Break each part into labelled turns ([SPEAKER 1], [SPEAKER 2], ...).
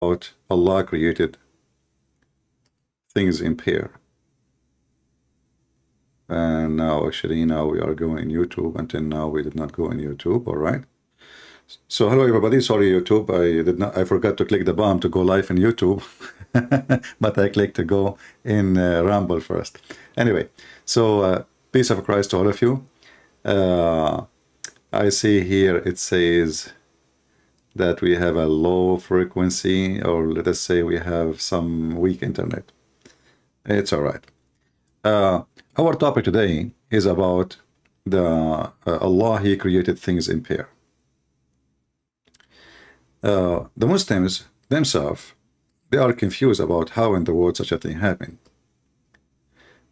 [SPEAKER 1] about Allah created things in pair. And now actually now we are going YouTube. Until now we did not go in YouTube. All right. So hello everybody. Sorry YouTube, I forgot to click the bomb to go live in YouTube. But I clicked to go in Rumble first. Anyway, so peace of Christ to all of you. I see here it says that we have a low frequency, or let us say we have some weak internet. It's all right. Our topic today is about the Allah, He created things in pair. The Muslims themselves, they are confused about how in the world such a thing happened.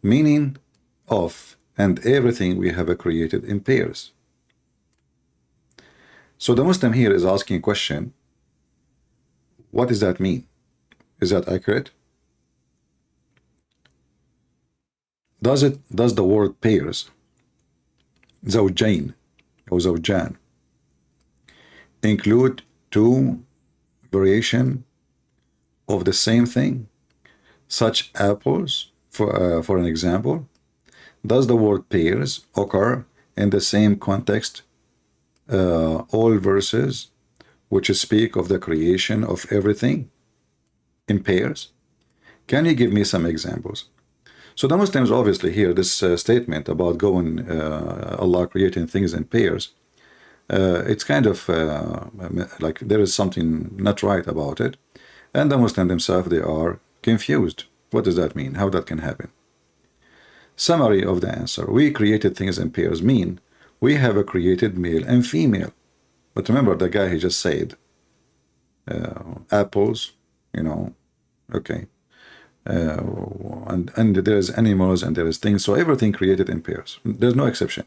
[SPEAKER 1] Meaning of and everything we have created in pairs. So the Muslim here is asking a question, what does that mean? Is that accurate? Does the word pairs, zawjain or zawjan, include two variation of the same thing, such apples, for an example? Does the word pairs occur in the same context, all verses which speak of the creation of everything in pairs? Can you give me some examples? So the Muslims obviously hear this statement about going Allah creating things in pairs. It's kind of like there is something not right about it, and the Muslims themselves, they are confused. What does that mean? How that can happen? Summary of the answer: we created things in pairs mean we have created male and female. But remember the guy he just said apples, you know, okay, and there's animals and there is things, so everything created in pairs. There's no exception.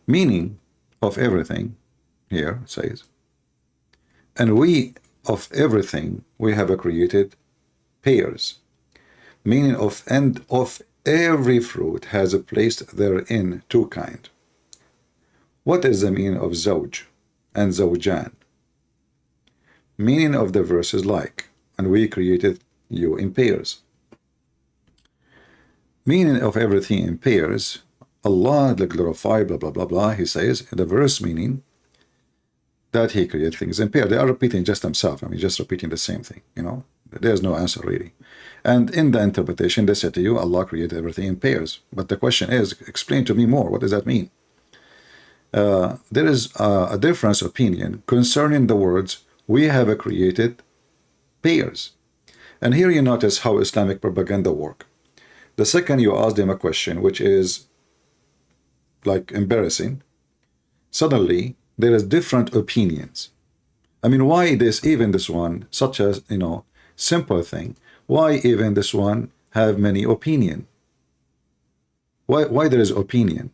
[SPEAKER 1] Meaning of everything here says, and we of everything we have created pairs, meaning of and of every fruit has placed therein two kind. What is the meaning of zawj and zawjan? Meaning of the verses like, and we created you in pairs. Meaning of everything in pairs, Allah, the glorified, blah blah blah blah, he says in the verse, meaning that he created things in pair. They are repeating just themselves. I mean, just repeating the same thing, you know. There's no answer really. And in the interpretation, they say to you, Allah created everything in pairs. But the question is, explain to me more. What does that mean? There is a difference opinion concerning the words, we have created pairs. And here you notice how Islamic propaganda work. The second you ask them a question, which is like embarrassing, suddenly there is different opinions. I mean, why even this one, such as, you know, simple thing, why even this one have many opinion? Why there is opinion?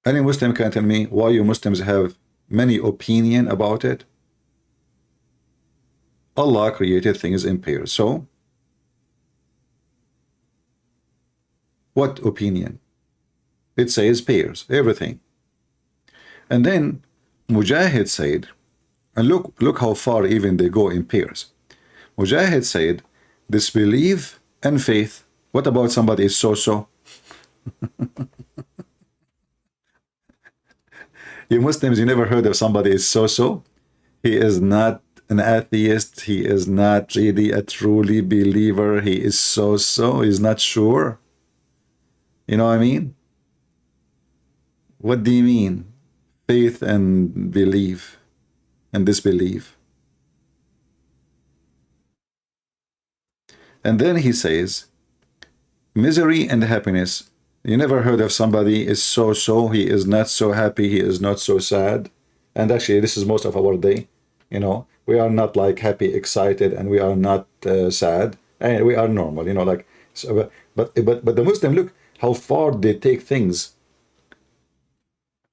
[SPEAKER 1] Any Muslim can tell me why you Muslims have many opinion about it? Allah created things in pairs. So what opinion? It says pairs, everything. And then Mujahid said, and look how far even they go in pairs. Mujahid said, disbelief and faith. What about somebody is so-so? You Muslims, you never heard of somebody is so-so? He is not an atheist. He is not really a truly believer. He is so-so. He's not sure. You know what I mean? What do you mean? Faith and belief and disbelief. And then he says, misery and happiness. You never heard of somebody is so-so, he is not so happy, he is not so sad. And actually, this is most of our day. You know, we are not like happy, excited, and we are not sad. And we are normal, you know, like, so, but the Muslim, look how far they take things.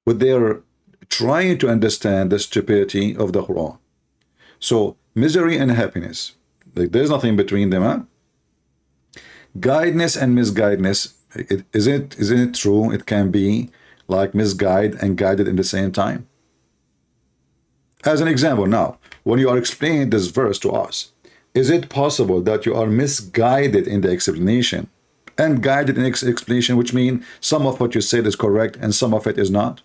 [SPEAKER 1] But they're trying to understand the stupidity of the Quran. So misery and happiness, like there's nothing between them, huh? Guidance and misguidedness, isn't it true? It can be like misguided and guided in the same time. As an example, now, when you are explaining this verse to us, is it possible that you are misguided in the explanation and guided in explanation, which means some of what you said is correct and some of it is not?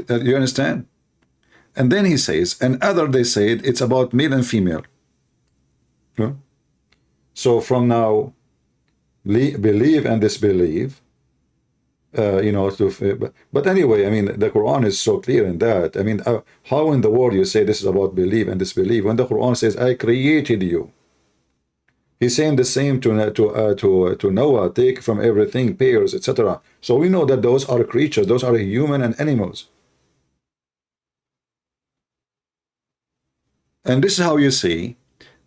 [SPEAKER 1] You understand? And then he says, and other they said it's about male and female. Yeah? So from now, believe and disbelieve, you know, but anyway, I mean, the Quran is so clear in that. I mean, how in the world you say this is about believe and disbelieve when the Quran says, I created you? He's saying the same to Noah, take from everything, pairs, etc. So we know that those are creatures, those are human and animals. And this is how you see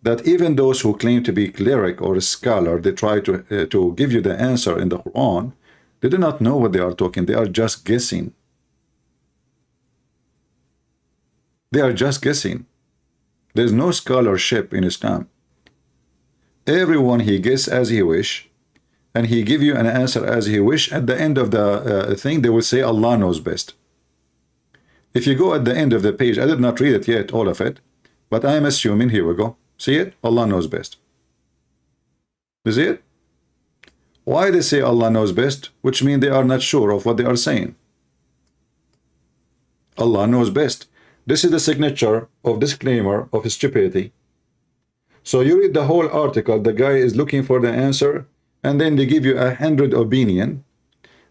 [SPEAKER 1] that even those who claim to be cleric or a scholar, they try to give you the answer in the Quran. They do not know what they are talking. They are just guessing. They are just guessing. There is no scholarship in Islam. Everyone he guess as he wish, and he give you an answer as he wish. At the end of the thing, they will say Allah knows best. If you go at the end of the page, I did not read it yet, all of it, but I am assuming, here we go. See it? Allah knows best. You see it? Why they say Allah knows best? Which means they are not sure of what they are saying. Allah knows best. This is the signature of disclaimer of stupidity. So you read the whole article, the guy is looking for the answer, and then they give you 100 opinion,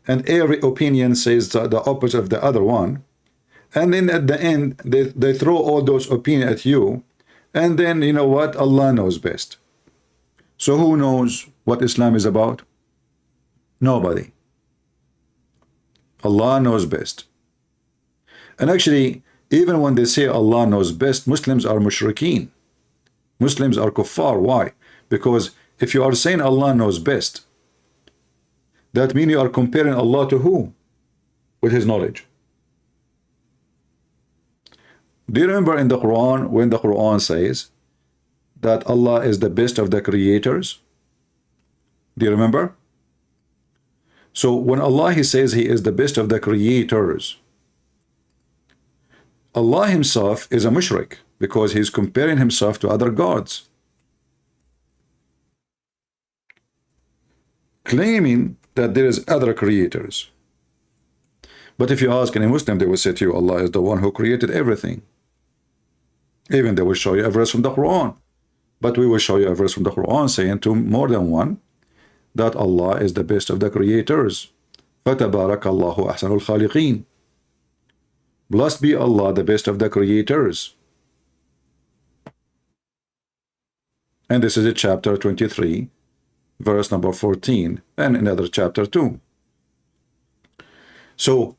[SPEAKER 1] and every opinion says the opposite of the other one. And then at the end, they throw all those opinions at you, and then, you know what, Allah knows best. So who knows what Islam is about? Nobody. Allah knows best. And actually, even when they say Allah knows best, Muslims are mushrikeen. Muslims are kuffar. Why? Because if you are saying Allah knows best, that means you are comparing Allah to who? With his knowledge. Do you remember in the Quran when the Quran says that Allah is the best of the creators? Do you remember? So when Allah he says he is the best of the creators, Allah himself is a mushrik because he's comparing himself to other gods, claiming that there is other creators. But if you ask any Muslim, they will say to you, Allah is the one who created everything. Even they will show you a verse from the Quran. But we will show you a verse from the Quran saying to more than one that Allah is the best of the creators. فَتَبَارَكَ اللَّهُ أَحْسَنُ الْخَالِقِينَ. Blessed be Allah, the best of the creators. And this is in chapter 23, verse number 14, and another chapter 2. So,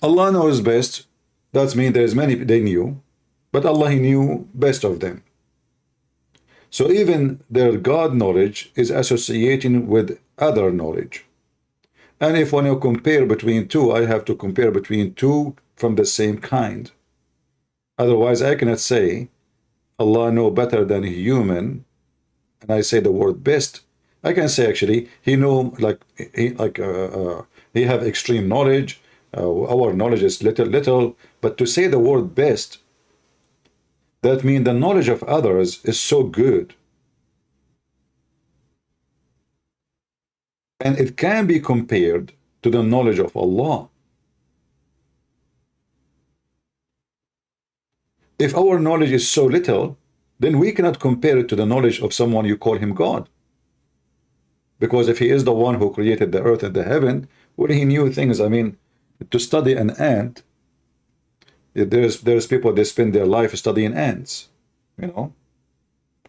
[SPEAKER 1] Allah knows best. That means there's many they knew, but Allah he knew best of them. So even their God knowledge is associating with other knowledge. And if when you compare between two, I have to compare between two from the same kind. Otherwise, I cannot say Allah know better than a human, and I say the word best. I can say actually he know he have extreme knowledge. Our knowledge is little, but to say the word best, that means the knowledge of others is so good. And it can be compared to the knowledge of Allah. If our knowledge is so little, then we cannot compare it to the knowledge of someone you call him God. Because if he is the one who created the earth and the heaven, well, he knew things. I mean, to study an ant, there's people they spend their life studying ants, you know,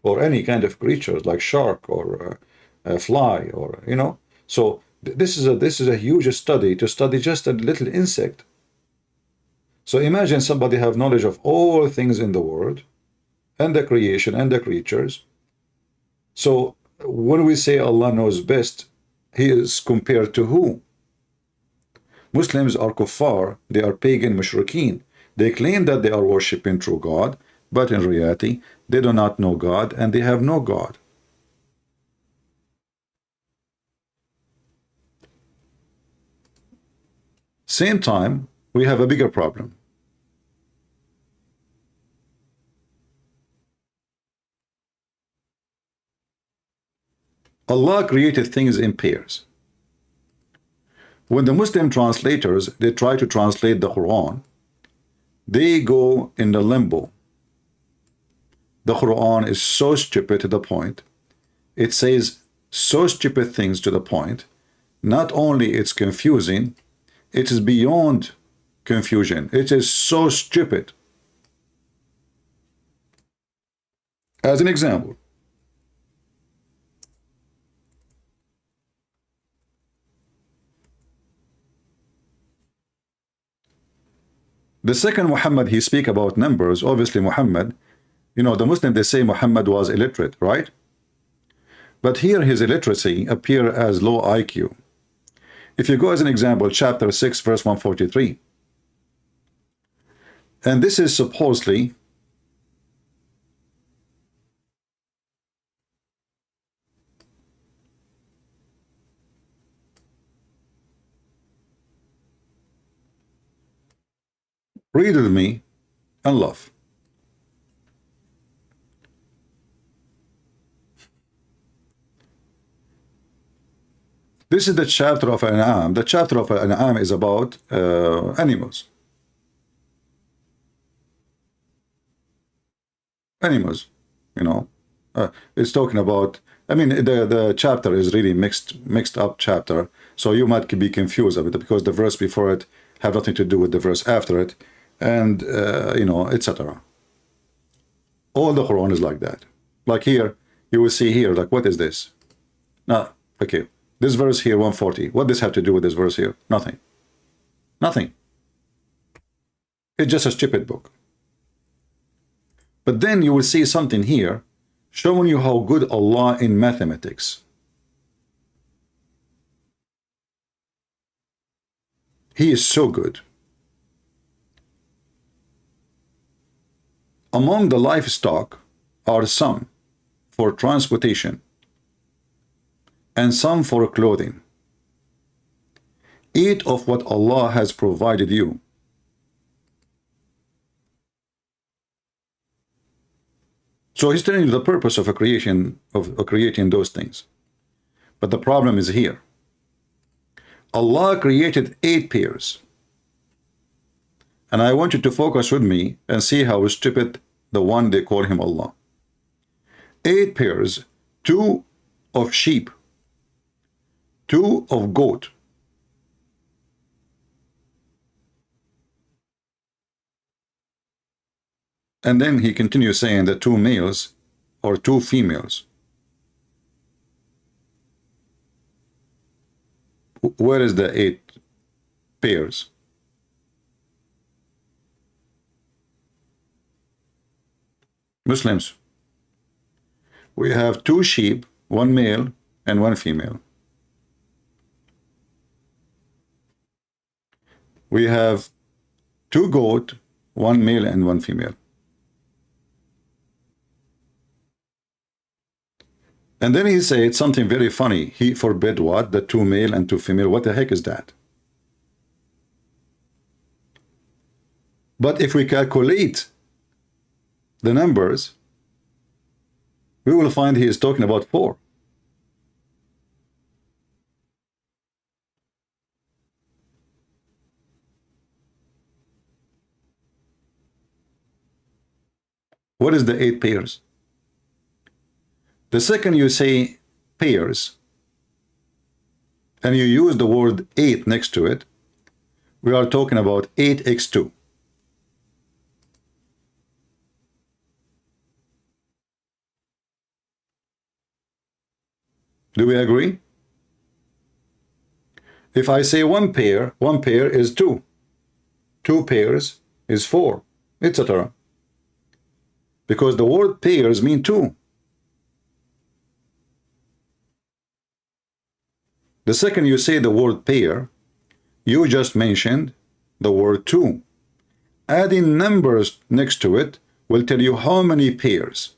[SPEAKER 1] or any kind of creatures like shark or a fly, or you know. So this is a huge study to study just a little insect. So imagine somebody have knowledge of all things in the world, and the creation and the creatures. So when we say Allah knows best, he is compared to who? Muslims are kuffar, they are pagan mushrikeen. They claim that they are worshipping true God, but in reality, they do not know God and they have no God. Same time, we have a bigger problem. Allah created things in pairs. When the Muslim translators, they try to translate the Quran, they go in the limbo. The Quran is so stupid to the point. It says so stupid things to the point. Not only it's confusing, it is beyond confusion. It is so stupid. As an example, the second Muhammad, he speak about numbers. Obviously Muhammad, you know, the Muslim, they say Muhammad was illiterate, right? But here his illiteracy appear as low IQ. If you go as an example, chapter 6, verse 143. And this is supposedly read with me and love. This is the chapter of An'am. The chapter of An'am is about animals. Animals, you know. It's talking about, I mean, the chapter is really mixed up chapter. So you might be confused of it because the verse before it have nothing to do with the verse after it. And, you know, etc. All the Quran is like that. Like here, you will see here, like, what is this? Now, okay. This verse here, 140. What does this have to do with this verse here? Nothing. Nothing. It's just a stupid book. But then you will see something here showing you how good Allah in mathematics. He is so good. Among the livestock are some for transportation and some for clothing. Eat of what Allah has provided you. So he's telling you the purpose of creating those things. But the problem is here. Allah created 8 pairs. And I want you to focus with me and see how stupid the one they call him Allah. 8 pairs, 2 of sheep, 2 of goat, and then he continues saying that 2 males or 2 females. Where is the 8 pairs? Muslims, we have 2 sheep, 1 male and 1 female. We have 2 goat, 1 male and 1 female. And then he said something very funny. He forbid what? The 2 male and 2 female. What the heck is that? But if we calculate the numbers, we will find he is talking about 4. What is the 8 pairs? The second you say pairs, and you use the word 8 next to it, we are talking about 8x2. Do we agree? If I say 1 pair is 2. 2 pairs is 4, etc. Because the word pairs mean 2. The second you say the word pair, you just mentioned the word 2. Adding numbers next to it will tell you how many pairs.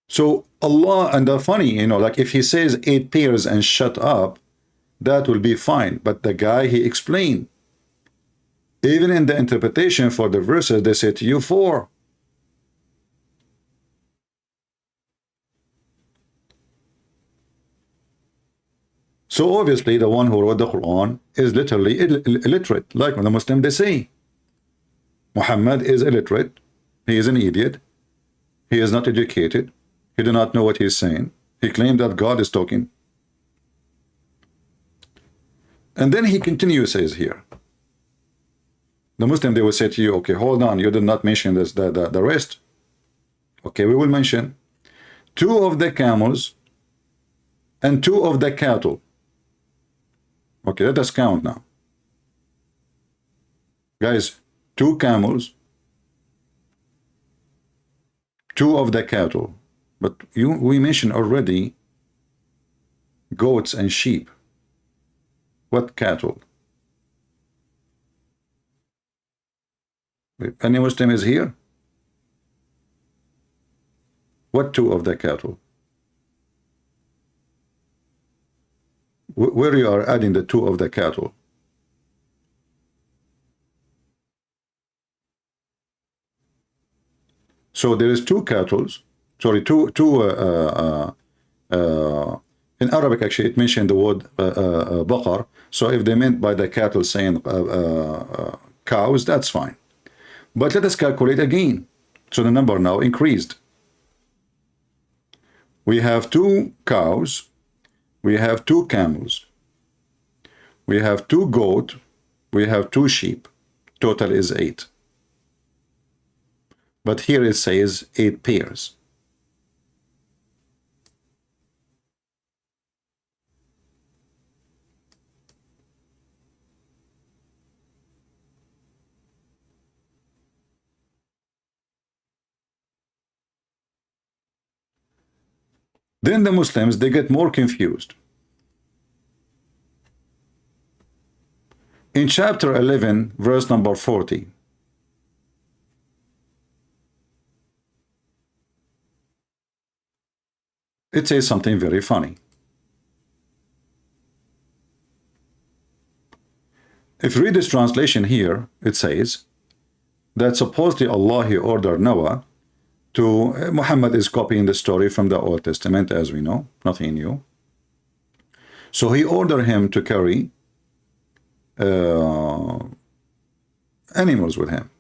[SPEAKER 1] So Allah, and the funny, you know, like if he says 8 pairs and shut up, that will be fine. But the guy, he explained, even in the interpretation for the verses, they say to you 4. So obviously the one who wrote the Quran is literally illiterate, like when the Muslim they say. Muhammad is illiterate, he is an idiot, he is not educated, he do not know what he is saying, he claimed that God is talking. And then he continues, says here, the Muslim, they will say to you, okay, hold on, you did not mention this, the rest. Okay, we will mention 2 of the camels and 2 of the cattle. Okay, let us count now. Guys, 2 camels, 2 of the cattle. But we mentioned already goats and sheep. What cattle? Any Muslim is here? What 2 of the cattle? Where you are adding the 2 of the cattle? So there is 2 cattle, sorry, in Arabic actually it mentioned the word baqar. So if they meant by the cattle saying cows, that's fine. But let us calculate again. So the number now increased. We have 2 cows, we have 2 camels, we have 2 goats, we have 2 sheep. Total is 8. But here it says 8 pairs. Then the Muslims, they get more confused. In chapter 11, verse number 40, it says something very funny. If you read this translation here, it says that supposedly Allah, he ordered Noah to, Muhammad is copying the story from the Old Testament, as we know, nothing new. So he ordered him to carry animals with him.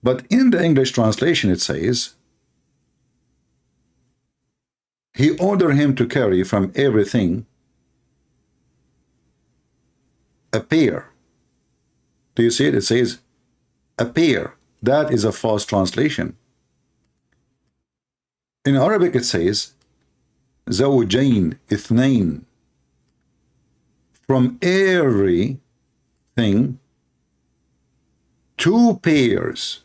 [SPEAKER 1] But in the English translation, it says, he ordered him to carry from everything a pair. Do you see it? It says a pair. That is a false translation. In Arabic it says زوجين اثنين. From everything 2 pairs.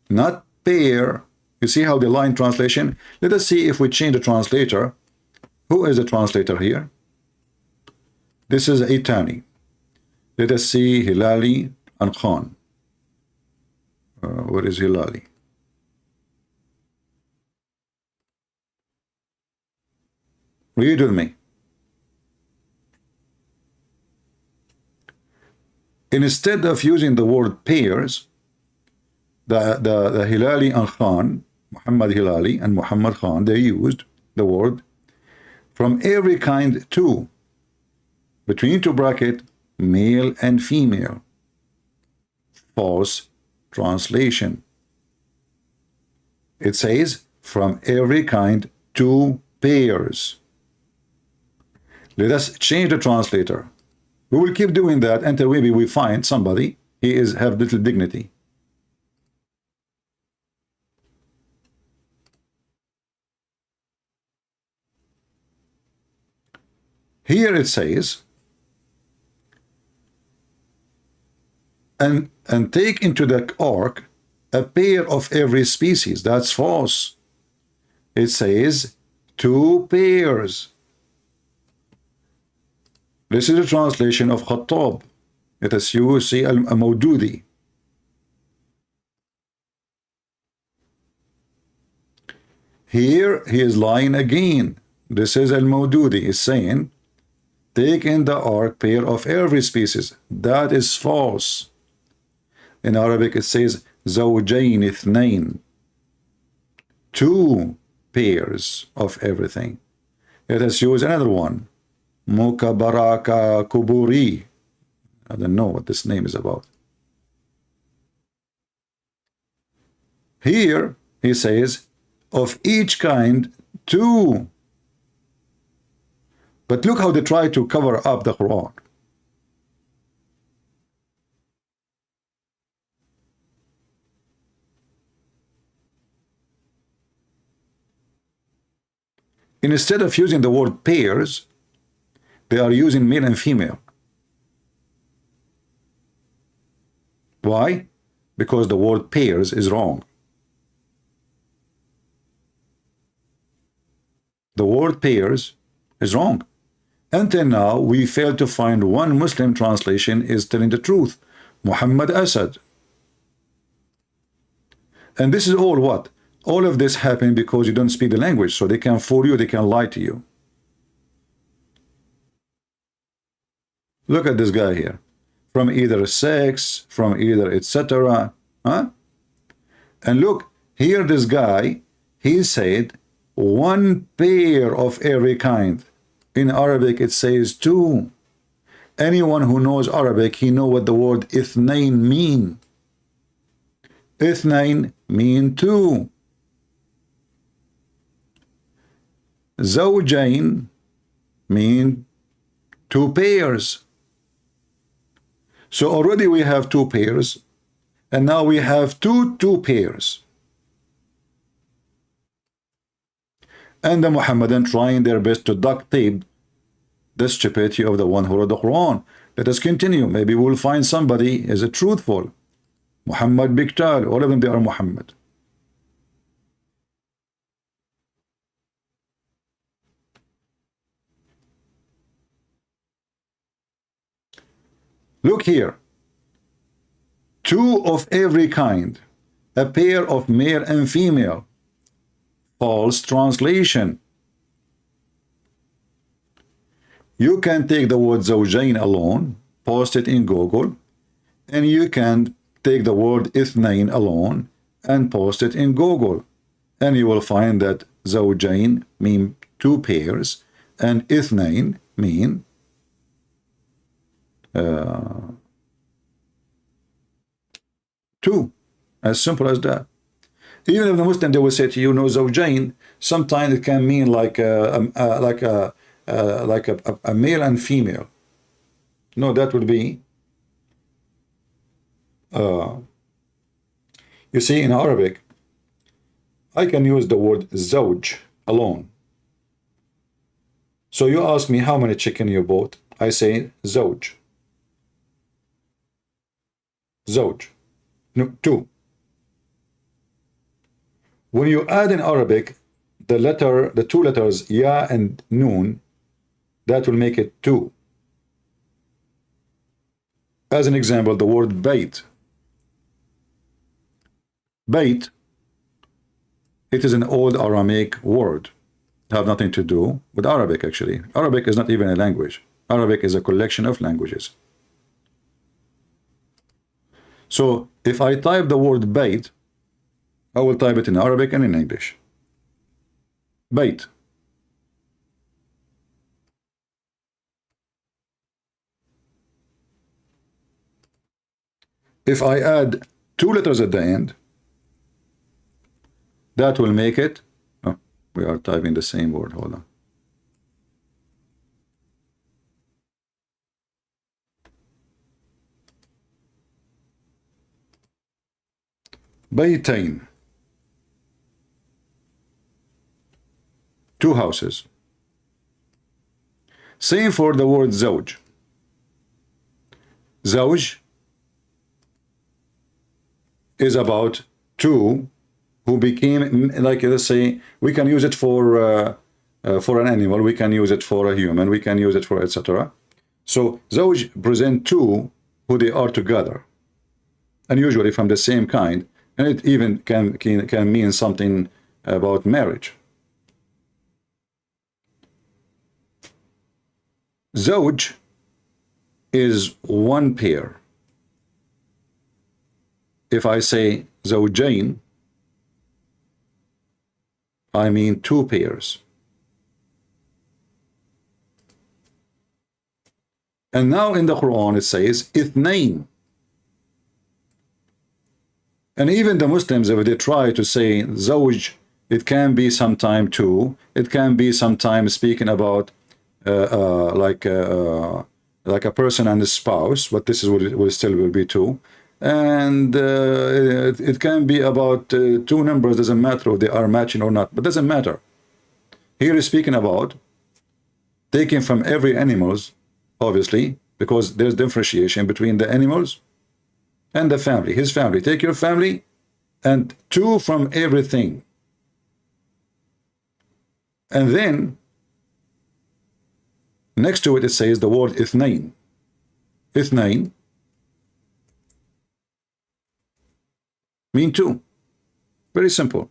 [SPEAKER 1] Not pair. You see how the line translation? Let us see if we change the translator. Who is the translator here? This is Itani. Let us see Hilali and Khan. Where is Hilali? Read with me. Instead of using the word pairs, the Hilali and Khan, Muhammad Hilali and Muhammad Khan, they used the word from every kind 2, between 2 bracket, male and female. False translation. It says from every kind 2 pairs. Let us change the translator. We will keep doing that until maybe we find somebody he is have little dignity. Here it says, and take into the ark a pair of every species. That's false. It says 2 pairs. This is a translation of Khattab. It is UC al-Mawdudi. Here he is lying again. This is al-Mawdudi is saying, take in the ark pair of every species. That is false. In Arabic it says zawjayn ithnain, two pairs of everything. Let us use another one, mukabaraka kuburi. I don't know what this name is about. Here he says of each kind two. But look how they try to cover up the Quran. Instead of using the word pairs, they are using male and female. Why? Because the word pairs is wrong. The word pairs is wrong. Until now, we failed to find one Muslim translation is telling the truth. Muhammad Asad. And this is all what? All of this happened because you don't speak the language, so they can fool you, they can lie to you. Look at this guy here. From either sex, from either etc. Huh? And look, here this guy, he said, one pair of every kind. In Arabic it says two. Anyone who knows Arabic, he know what the word ithnain mean. Ithnain mean two. Zawjain mean two pairs. So already we have two pairs, and now we have two pairs. And the Muhammadan trying their best to duct tape the stupidity of the one who wrote the Quran. Let us continue. Maybe we'll find somebody is a truthful. Muhammad Biktal, all of them, they are Muhammad. Look here. Two of every kind. A pair of male and female. False translation. You can take the word zawjain alone, post it in Google, and you can take the word ithnain alone and post it in Google, and you will find that zawjain mean two pairs and ithnain mean two. As simple as that. Even if the Muslim, they will say to you, no, zawjain, sometimes it can mean like a male and female. No, that would be you see, in Arabic I can use the word zawj alone. So you ask me how many chicken you bought, I say zawj. Zawj. No, two. When you add in Arabic the two letters ya and noon, that will make it two. As an example, the word bait. Bait, it is an old Aramaic word. Have nothing to do with Arabic, actually. Arabic is not even a language. Arabic is a collection of languages. So if I type the word bait, I will type it in Arabic and in English. Bait. If I add two letters at the end, that will make it, oh, we are typing the same word, hold on. Baytain. Two houses. Same for the word zawj. Zawj is about two who became, like, let's say, we can use it for an animal, we can use it for a human, we can use it for etc. So zawj present two who they are together, and usually from the same kind, and it even can mean something about marriage. Zawj is one pair. If I say zawjain, I mean two pairs. And now in the Quran it says ithnain. And even the Muslims, if they try to say zawj, it can be sometime two, it can be sometime speaking about like a person and a spouse, but this is what it will still will be two. And it can be about two numbers, doesn't matter if they are matching or not, but doesn't matter. Here is speaking about taking from every animals, obviously, because there's differentiation between the animals and the family, his family. Take your family and two from everything. And then next to it, it says the word ithnain. Ithnain mean two. Very simple.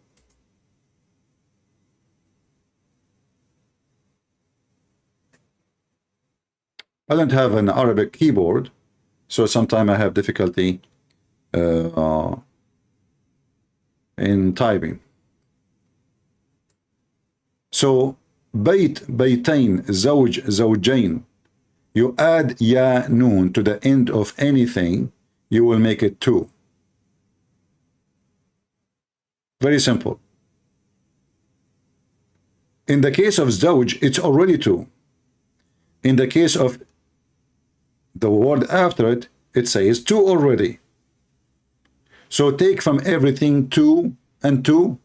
[SPEAKER 1] I don't have an Arabic keyboard, so sometimes I have difficulty in typing. So Bayt, baytain, zawj, zawjain. You add ya noon to the end of anything, you will make it two. Very simple. In the case of zawj, it's already two. In the case of the word after it, it says two already. So take from everything two and two.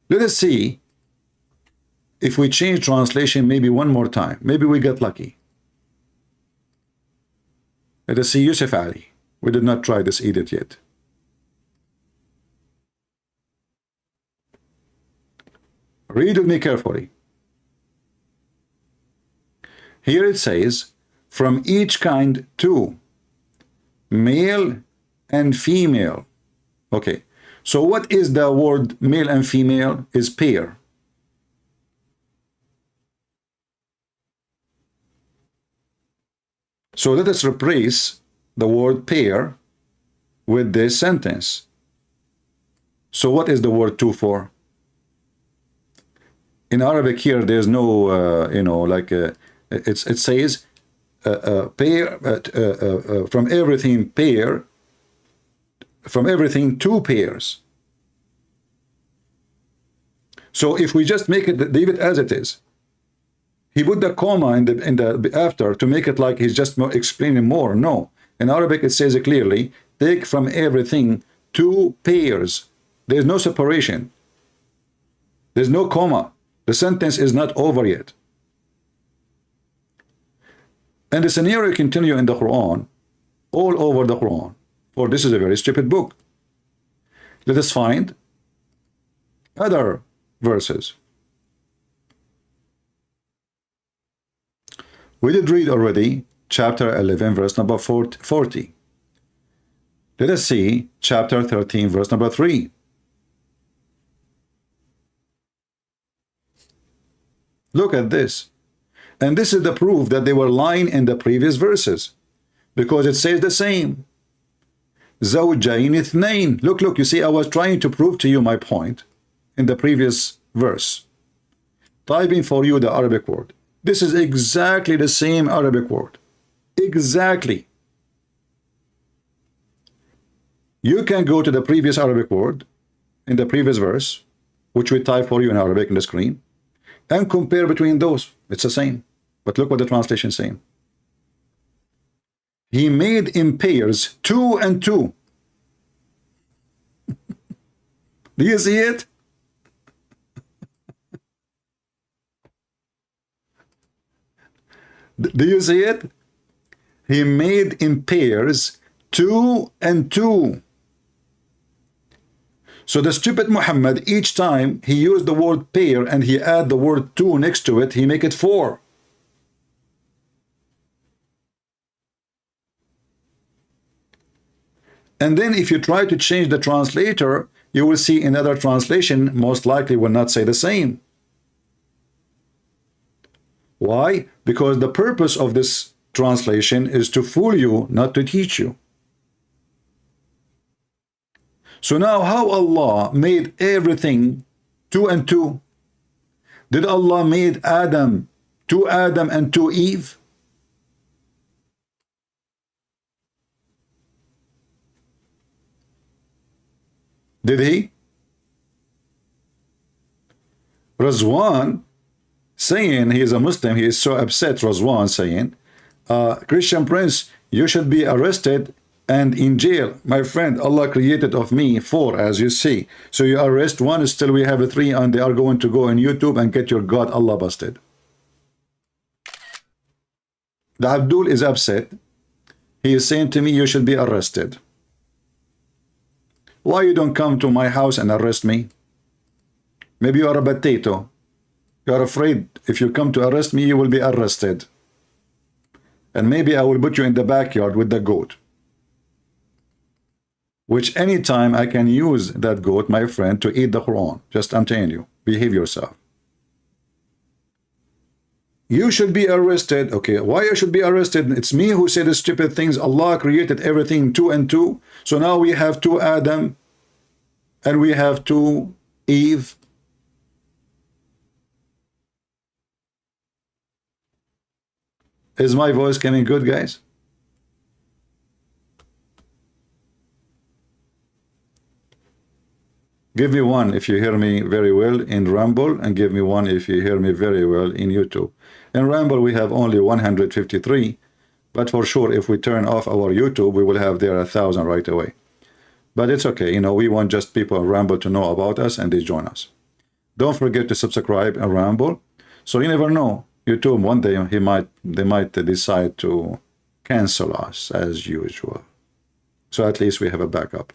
[SPEAKER 1] Let us see if we change translation maybe one more time. Maybe we get lucky. Let us see Yusuf Ali. We did not try this edit yet. Read with me carefully. Here it says, from each kind two, male and female. Okay. So what is the word male and female? Is pair. So let us replace the word pair with this sentence. So what is the word two for? In Arabic here, there's no, it says pair, from everything pair, from everything two pairs. So if we just make it, leave it as it is, he put the comma in the after to make it like he's just explaining more. No, in Arabic it says it clearly, take from everything two pairs. There's no separation. There's no comma. The sentence is not over yet. And the scenario continue in the Quran, all over the Quran. For this is a very stupid book. Let us find other verses. We did read already chapter 11 verse number 40. Let us see chapter 13 verse number 3. Look at this. And this is the proof that they were lying in the previous verses, because it says the same. Zawjain ithnain. Look, you see, I was trying to prove to you my point in the previous verse. Typing for you the Arabic word. This is exactly the same Arabic word. Exactly. You can go to the previous Arabic word in the previous verse, which we type for you in Arabic on the screen, and compare between those. It's the same. But look what the translation is saying. He made in pairs two and two. Do you see it? Do you see it? He made in pairs two and two. So the stupid Muhammad, each time he used the word pair and he add the word two next to it, he make it four. And then if you try to change the translator, you will see another translation most likely will not say the same. Why? Because the purpose of this translation is to fool you, not to teach you. So now how Allah made everything two and two? Did Allah made Adam, two Adam and two Eve? Did he? Razwan saying, he is a Muslim, he is so upset, Razwan saying, Christian Prince, you should be arrested and in jail. My friend, Allah created of me 4, as you see. So you arrest 1, still we have a 3, and they are going to go on YouTube and get your God Allah busted. The Abdul is upset. He is saying to me, you should be arrested. Why you don't come to my house and arrest me? Maybe you are a potato. You are afraid if you come to arrest me, you will be arrested. And maybe I will put you in the backyard with the goat. Which anytime I can use that goat, my friend, to eat the Quran. Just I'm telling you, behave yourself. You should be arrested. Okay, why you should be arrested? It's me who said the stupid things. Allah created everything 2 and 2. So now we have 2 Adam and we have 2 Eve. Is my voice coming good, guys? Give me 1 if you hear me very well in Rumble, and give me 1 if you hear me very well in YouTube. In Rumble we have only 153, but for sure if we turn off our YouTube we will have there 1,000 right away. But it's okay, you know, we want just people in Rumble to know about us and they join us. Don't forget to subscribe in Rumble. So you never know, YouTube one day they might decide to cancel us as usual. So at least we have a backup.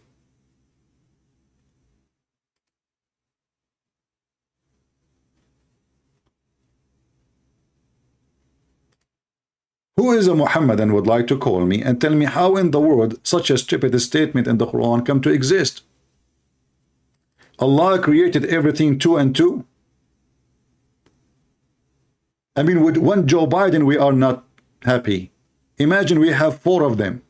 [SPEAKER 1] Who is a Mohammed and would like to call me and tell me how in the world such a stupid statement in the Quran come to exist? Allah created everything 2 and 2. I mean, with 1 Joe Biden we are not happy. Imagine we have 4 of them.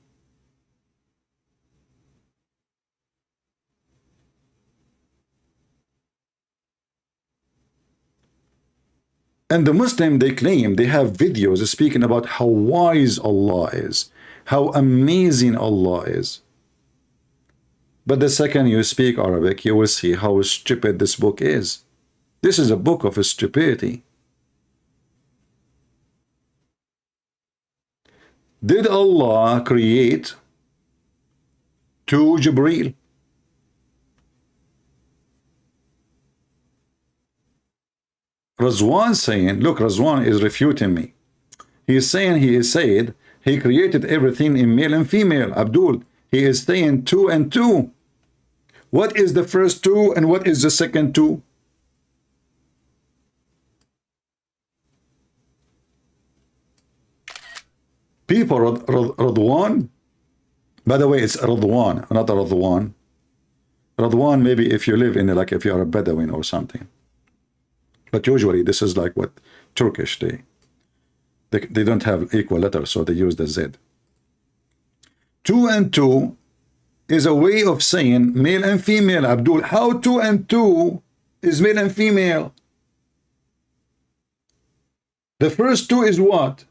[SPEAKER 1] And the Muslim, they claim they have videos speaking about how wise Allah is, how amazing Allah is. But the second you speak Arabic, you will see how stupid this book is. This is a book of stupidity. Did Allah create 2 Jibreel? Razwan saying, look, Razwan is refuting me. He is saying, he created everything in male and female. Abdul, he is saying 2 and 2. What is the first 2 and what is the second 2? People, Radwan, by the way, it's Radwan, not Radwan. Radwan, maybe if you live in, like if you are a Bedouin or something. But usually this is like what Turkish, they don't have equal letters, so they use the Z. 2 and 2 is a way of saying male and female. Abdul, how 2 and 2 is male and female? The first 2 is what?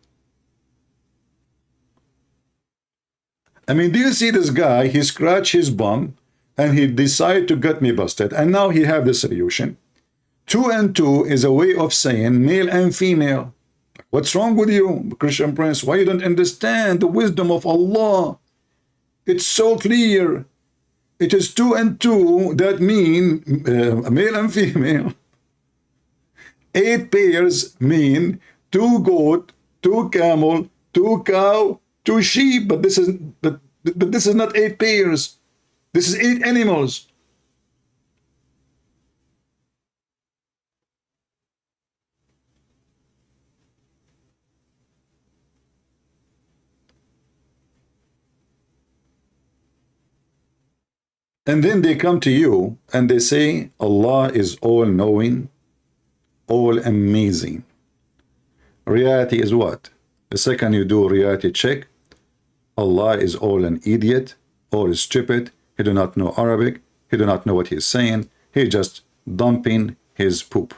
[SPEAKER 1] I mean, do you see this guy? He scratched his bum and he decided to get me busted, and now he have the solution. 2 and 2 is a way of saying male and female. What's wrong with you, Christian Prince? Why you don't understand the wisdom of Allah? It's so clear. It is 2 and 2 that mean male and female. 8 pairs mean 2 goat, 2 camel, 2 cow, 2 sheep. But this is not 8 pairs. This is 8 animals. And then they come to you and they say Allah is all knowing, all amazing. reality is what? The second you do reality check, Allah is all an idiot, all is stupid, he do not know Arabic, he do not know what he's saying, he just dumping his poop.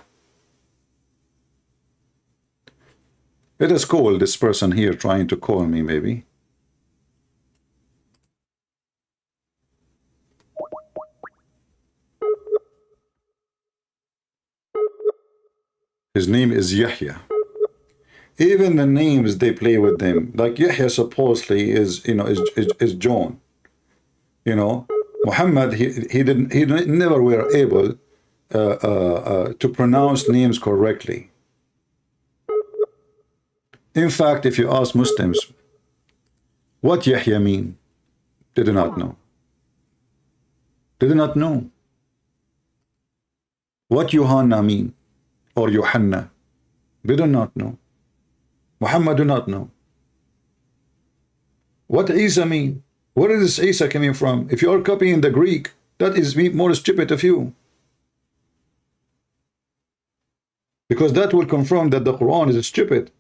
[SPEAKER 1] Let us call this person here trying to call me maybe. His name is Yahya. Even the names they play with them, like Yahya supposedly is, you know, is John. You know, Mohammed, he never were able to pronounce names correctly. In fact, if you ask Muslims what Yahya mean, they do not know. They do not know. What Yohanna mean, or Yohanna, they do not know. Muhammad do not know. What Isa mean? Where is this Isa coming from? If you are copying the Greek, that is more stupid of you. Because that will confirm that the Quran is stupid.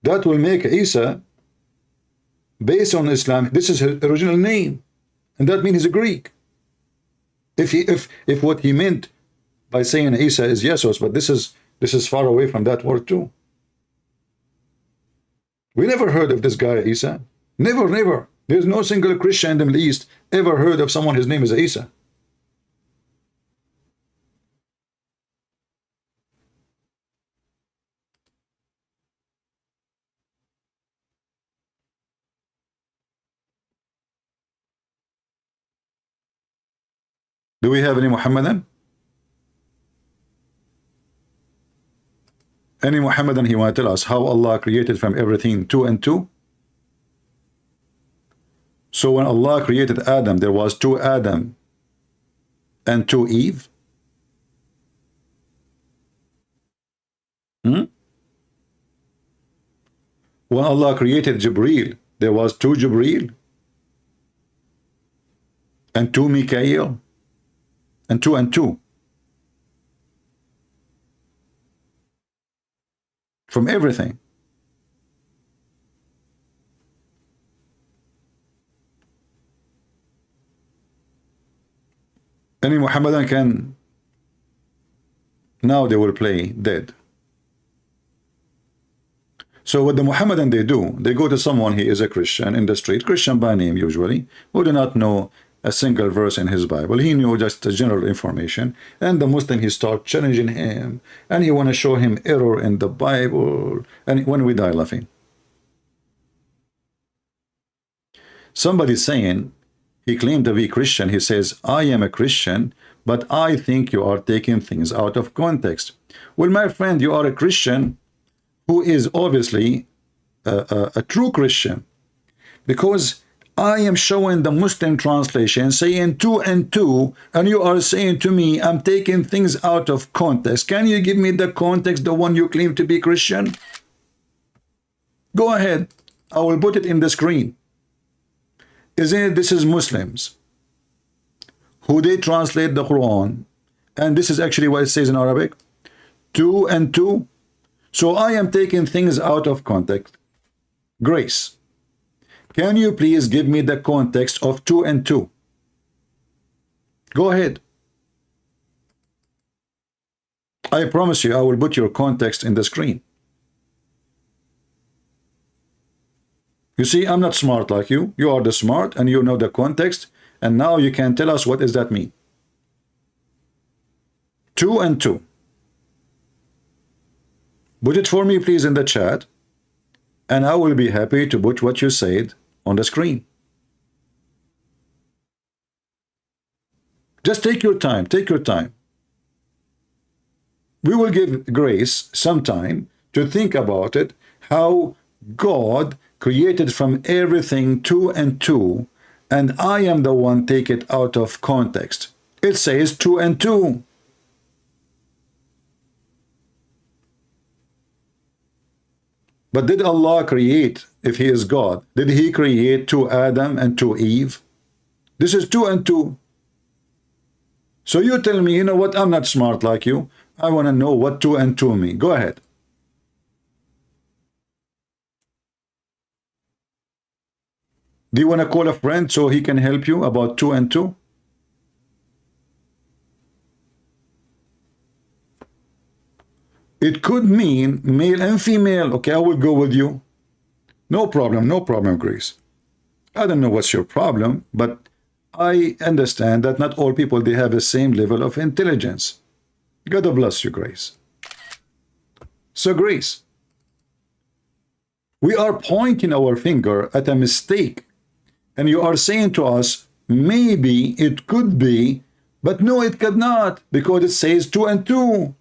[SPEAKER 1] That will make Isa, based on Islam, this is his original name. And that means he's a Greek. If what he meant by saying Isa is Jesus, but this is far away from that word too. We never heard of this guy Isa. Never, never. There's no single Christian in the Middle East ever heard of someone his name is Isa. Do we have any Muhammadan? Any Muhammadan he want to tell us how Allah created from everything 2 and 2? So when Allah created Adam, there was 2 Adam and 2 Eve? When Allah created Jibreel, there was 2 Jibreel and 2 Mikael and 2 and 2. From everything. Any Muhammadan can, now they will play dead. So what the Muhammadan they do, they go to someone, he is a Christian in the street, Christian by name usually, who do not know a single verse in his Bible. He knew just the general information, and the Muslim, he start challenging him, and he want to show him error in the Bible, and when we die laughing. Somebody saying, he claimed to be Christian, he says, I am a Christian, but I think you are taking things out of context. Well, my friend, you are a Christian who is obviously a true Christian, because I am showing the Muslim translation saying 2 and 2, and you are saying to me I'm taking things out of context. Can you give me the context, the one you claim to be Christian? Go ahead, I will put it in the screen. Isn't it, this is Muslims who they translate the Quran, and this is actually what it says in Arabic, 2 and 2. So I am taking things out of context. Grace, can you please give me the context of 2 and 2? Go ahead. I promise you I will put your context in the screen. You see, I'm not smart like you. You are the smart and you know the context, and now you can tell us what does that mean. 2 and 2. Put it for me please in the chat, and I will be happy to put what you said on the screen. Just take your time, take your time. We will give Grace some time to think about it, how God created from everything 2 and 2, and I am the one take it out of context. It says 2 and 2. But did Allah create, if he is God, did he create 2 Adam and 2 Eve? This is 2 and 2. So you tell me, you know what, I'm not smart like you. I want to know what 2 and 2 mean. Go ahead. Do you want to call a friend so he can help you about 2 and 2? It could mean male and female. Okay, I will go with you. No problem, Grace. I don't know what's your problem, but I understand that not all people, they have the same level of intelligence. God bless you, Grace. So, Grace, we are pointing our finger at a mistake, and you are saying to us, maybe it could be, but no, it could not, because it says 2 and 2.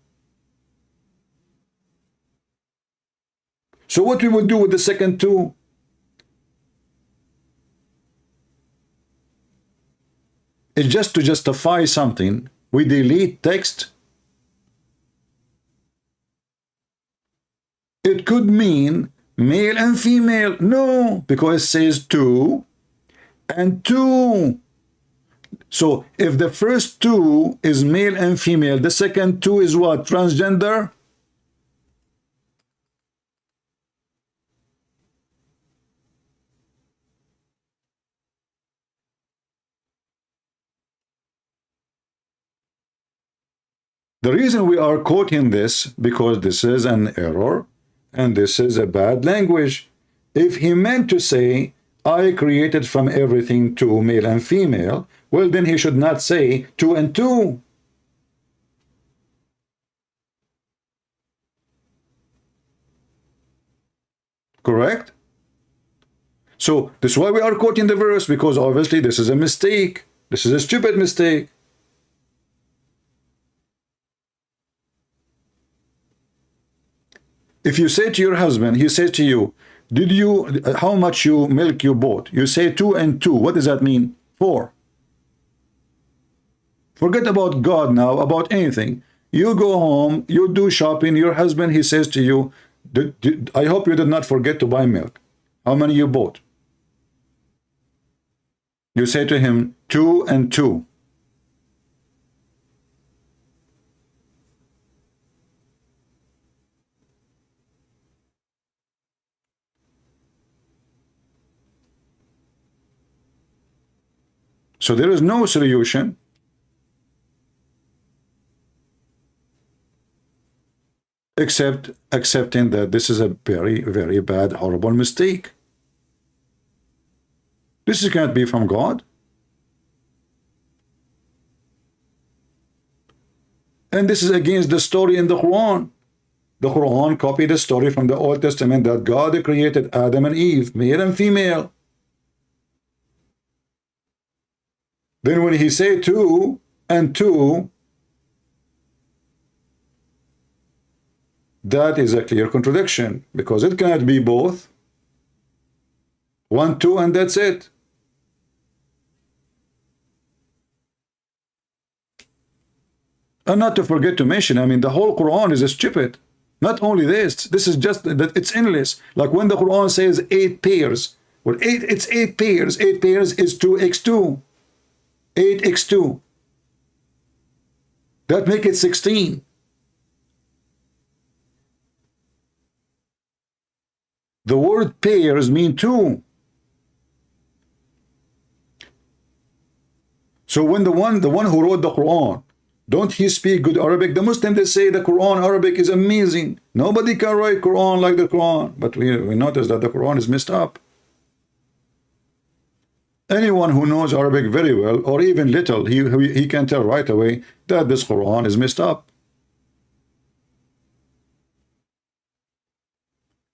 [SPEAKER 1] So what we would do with the second 2? It's just to justify something. We delete text. It could mean male and female. No, because it says 2 and 2. So if the first 2 is male and female, the second 2 is what? Transgender? The reason we are quoting this, because this is an error and this is a bad language. If he meant to say, I created from everything 2, male and female, well, then he should not say 2 and 2. Correct? So this is why we are quoting the verse, because obviously this is a mistake. This is a stupid mistake. If you say to your husband, he says to you, how much milk you bought? You say 2 and 2. What does that mean? 4. Forget about God now, about anything. You go home, you do shopping, your husband, he says to you, I hope you did not forget to buy milk. How many you bought? You say to him, 2 and 2. So there is no solution except accepting that this is a very, very bad, horrible mistake. This can't be from God. And this is against the story in the Quran. The Quran copied a story from the Old Testament that God created Adam and Eve, male and female. Then when he said 2 and 2, that is a clear contradiction, because it cannot be both. 1, 2, and that's it. And not to forget to mention, I mean, the whole Quran is stupid. Not only this is just that it's endless. Like when the Quran says 8 pairs, well, it's 8 pairs. 8 pairs is 2x2. 8x2. That make it 16. The word pairs mean 2. So when the one who wrote the Quran, don't he speak good Arabic? The Muslims, they say the Quran Arabic is amazing. Nobody can write Quran like the Quran. But we notice that the Quran is messed up. Anyone who knows Arabic very well, or even little, he can tell right away that this Quran is messed up.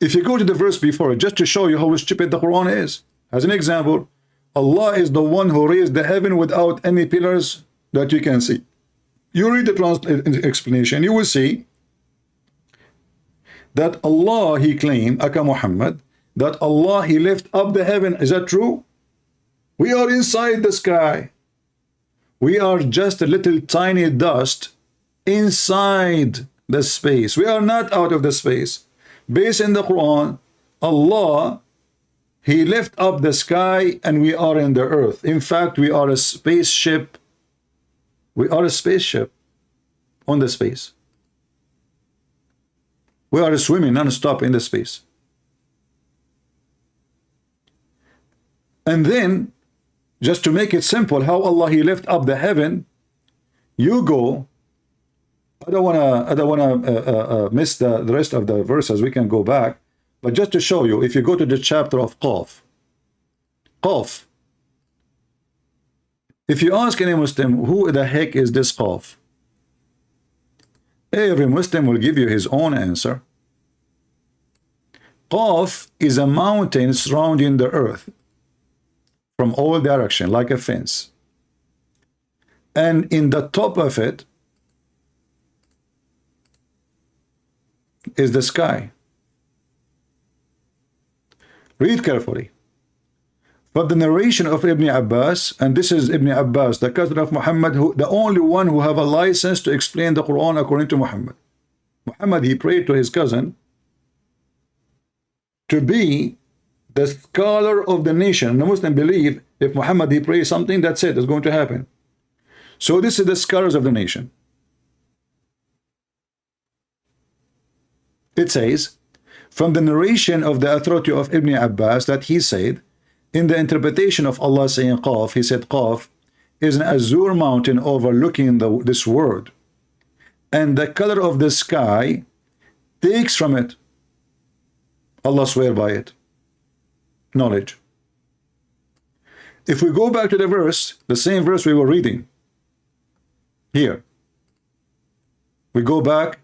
[SPEAKER 1] If you go to the verse before, just to show you how stupid the Quran is. As an example, Allah is the one who raised the heaven without any pillars that you can see. You read the explanation, you will see that Allah, he claimed, Aka Muhammad, that Allah, he lift up the heaven. Is that true? We are inside the sky. We are just a little tiny dust inside the space. We are not out of the space. Based in the Quran, Allah, he lift up the sky and we are in the earth. In fact, we are a spaceship. We are a spaceship on the space. We are swimming non-stop in the space. And then, just to make it simple, how Allah He lift up the heaven, you go. I don't wanna miss the rest of the verses. We can go back, but just to show you, if you go to the chapter of Qaf. If you ask any Muslim, who the heck is this Qaf? Every Muslim will give you his own answer. Qaf is a mountain surrounding the earth from all directions, like a fence. And in the top of it is the sky. Read carefully. But the narration of Ibn Abbas, and this is Ibn Abbas, the cousin of Muhammad, who the only one who have a license to explain the Quran according to Muhammad. Muhammad, he prayed to his cousin to be the scholar of the nation. The Muslim believe if Muhammad he prays something, that's it, it's going to happen. So this is the scholars of the nation. It says, from the narration of the authority of Ibn Abbas, that he said, in the interpretation of Allah saying Qaf, he said Qaf is an azure mountain overlooking this world, and the color of the sky takes from it, Allah swear by it, knowledge. If we go back to the verse, the same verse we were reading here, we go back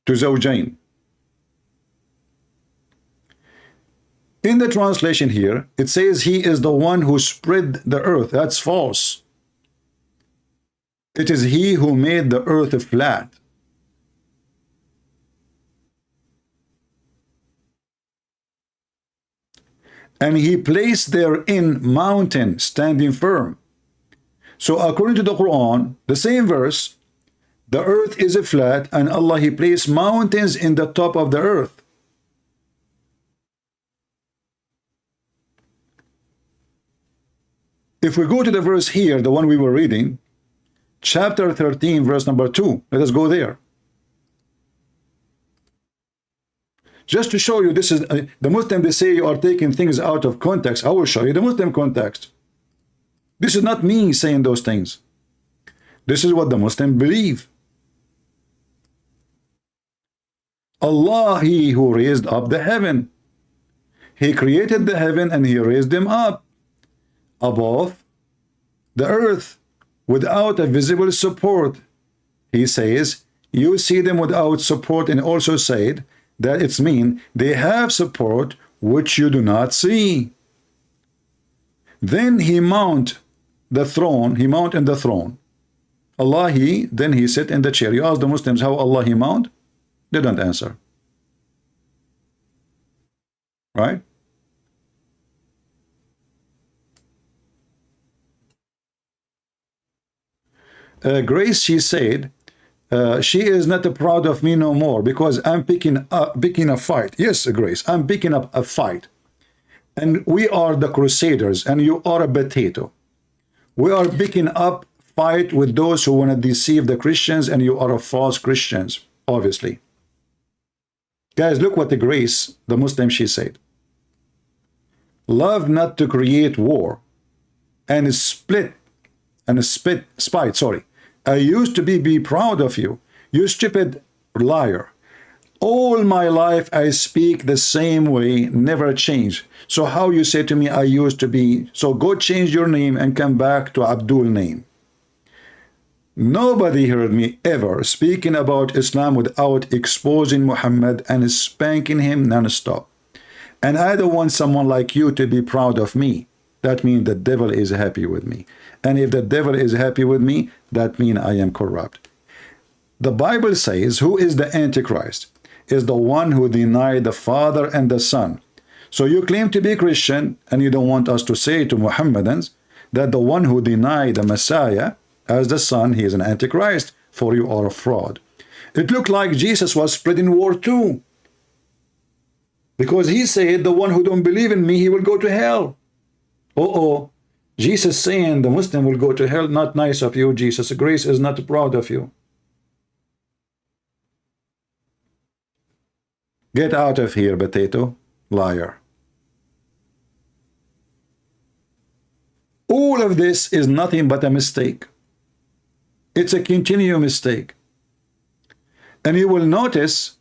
[SPEAKER 1] to Zawjain. In the translation here, it says he is the one who spread the earth. That's false. It is he who made the earth flat. And he placed therein mountain standing firm. So according to the Quran, the same verse, the earth is flat, and Allah he placed mountains in the top of the earth. If we go to the verse here, the one we were reading, chapter 13, verse number 2, let us go there. Just to show you, this is the Muslim, they say you are taking things out of context. I will show you the Muslim context. This is not me saying those things. This is what the Muslim believe. Allah, he who raised up the heaven. He created the heaven and he raised them up above the earth without a visible support. He says, you see them without support, and also said that it's mean they have support which you do not see. Then he mount the throne, he mount in the throne. Allah, then he sit in the chair. You ask the Muslims how Allah he mount? They don't answer. Right? Grace, she said, she is not proud of me no more because I'm picking a fight. Yes, Grace, I'm picking up a fight. And we are the crusaders and you are a potato. We are picking up fight with those who want to deceive the Christians, and you are a false Christians, obviously. Guys, look what the Grace, the Muslim, she said. Love not to create war and spite, sorry. I used to be proud of you, you stupid liar. All my life I speak the same way, never change. So how you say to me I used to be? So go change your name and come back to Abdul name. Nobody heard me ever speaking about Islam without exposing Muhammad and spanking him non-stop. And I don't want someone like you to be proud of me. That means the devil is happy with me. And if the devil is happy with me, that means I am corrupt. The Bible says, who is the Antichrist? Is the one who denied the Father and the Son. So you claim to be Christian, and you don't want us to say to Muhammadans that the one who denied the Messiah as the Son, he is an Antichrist, for you are a fraud. It looked like Jesus was spreading war too. Because he said, the one who don't believe in me, he will go to hell. Jesus saying the Muslim will go to hell, not nice of you, Jesus. Grace is not proud of you. Get out of here, potato. Liar. All of this is nothing but a mistake. It's a continual mistake. And you will notice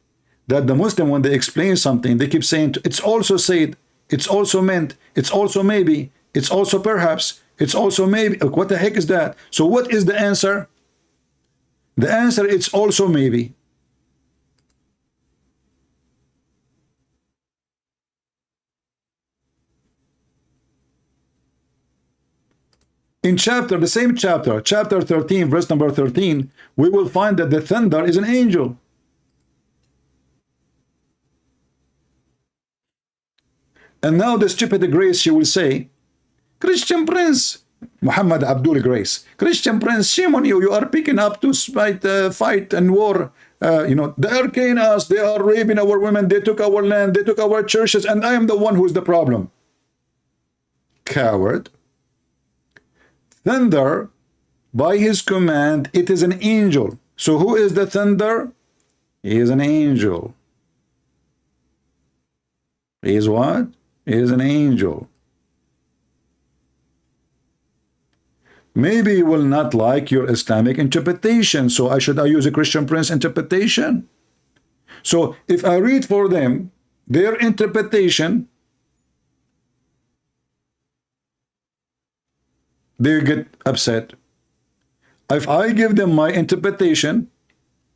[SPEAKER 1] that the Muslim, when they explain something, they keep saying, it's also said, it's also meant, it's also maybe, it's also perhaps, it's also maybe. What the heck is that? So what is the answer? The answer, it's also maybe. In the same chapter, chapter 13, verse number 13, we will find that the thunder is an angel. And now the stupid Grace, she will say, Christian Prince, Muhammad Abdul Grace, Christian Prince, shame on you, you are picking up to fight and war. You know, they are killing us, they are raping our women, they took our land, they took our churches, and I am the one who is the problem. Coward. Thunder, by his command, it is an angel. So who is the thunder? He is an angel. He is what? He is an angel. Maybe you will not like your Islamic interpretation, so I use a Christian Prince interpretation. So if I read for them their interpretation, they get upset. If I give them my interpretation,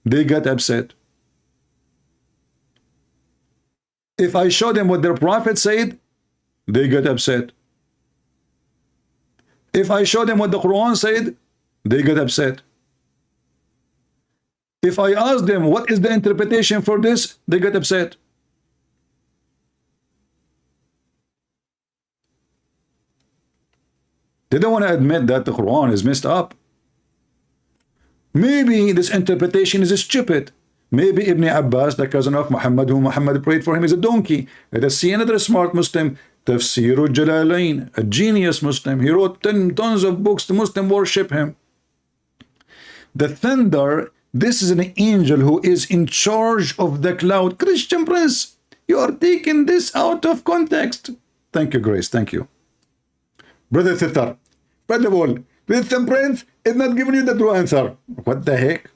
[SPEAKER 1] they get upset. If I show them what their prophet said, they get upset. If I show them what the Quran said, they get upset. If I ask them what is the interpretation for this, they get upset. They don't want to admit that the Quran is messed up. Maybe this interpretation is stupid. Maybe Ibn Abbas, the cousin of Muhammad, whom Muhammad prayed for him, is a donkey. Let us see another smart Muslim, Tafsir al-Jalalain, a genius Muslim. He wrote tons of books. The Muslim worship him. The thunder, this is an angel who is in charge of the cloud. Christian Prince, you are taking this out of context. Thank you, Grace. Thank you. Brother Sister, first of all, Christian Prince is not giving you the true answer. What the heck?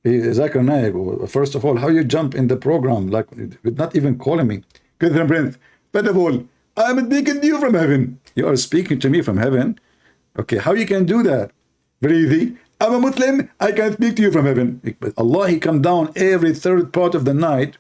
[SPEAKER 1] Zakir Naik, first of all, how you jump in the program, like, with not even calling me. Christian Prince, first of all, I'm speaking to you from heaven. You are speaking to me from heaven? Okay, how you can do that? Very easy. I'm a Muslim, I can speak to you from heaven. But Allah, He come down every third part of the night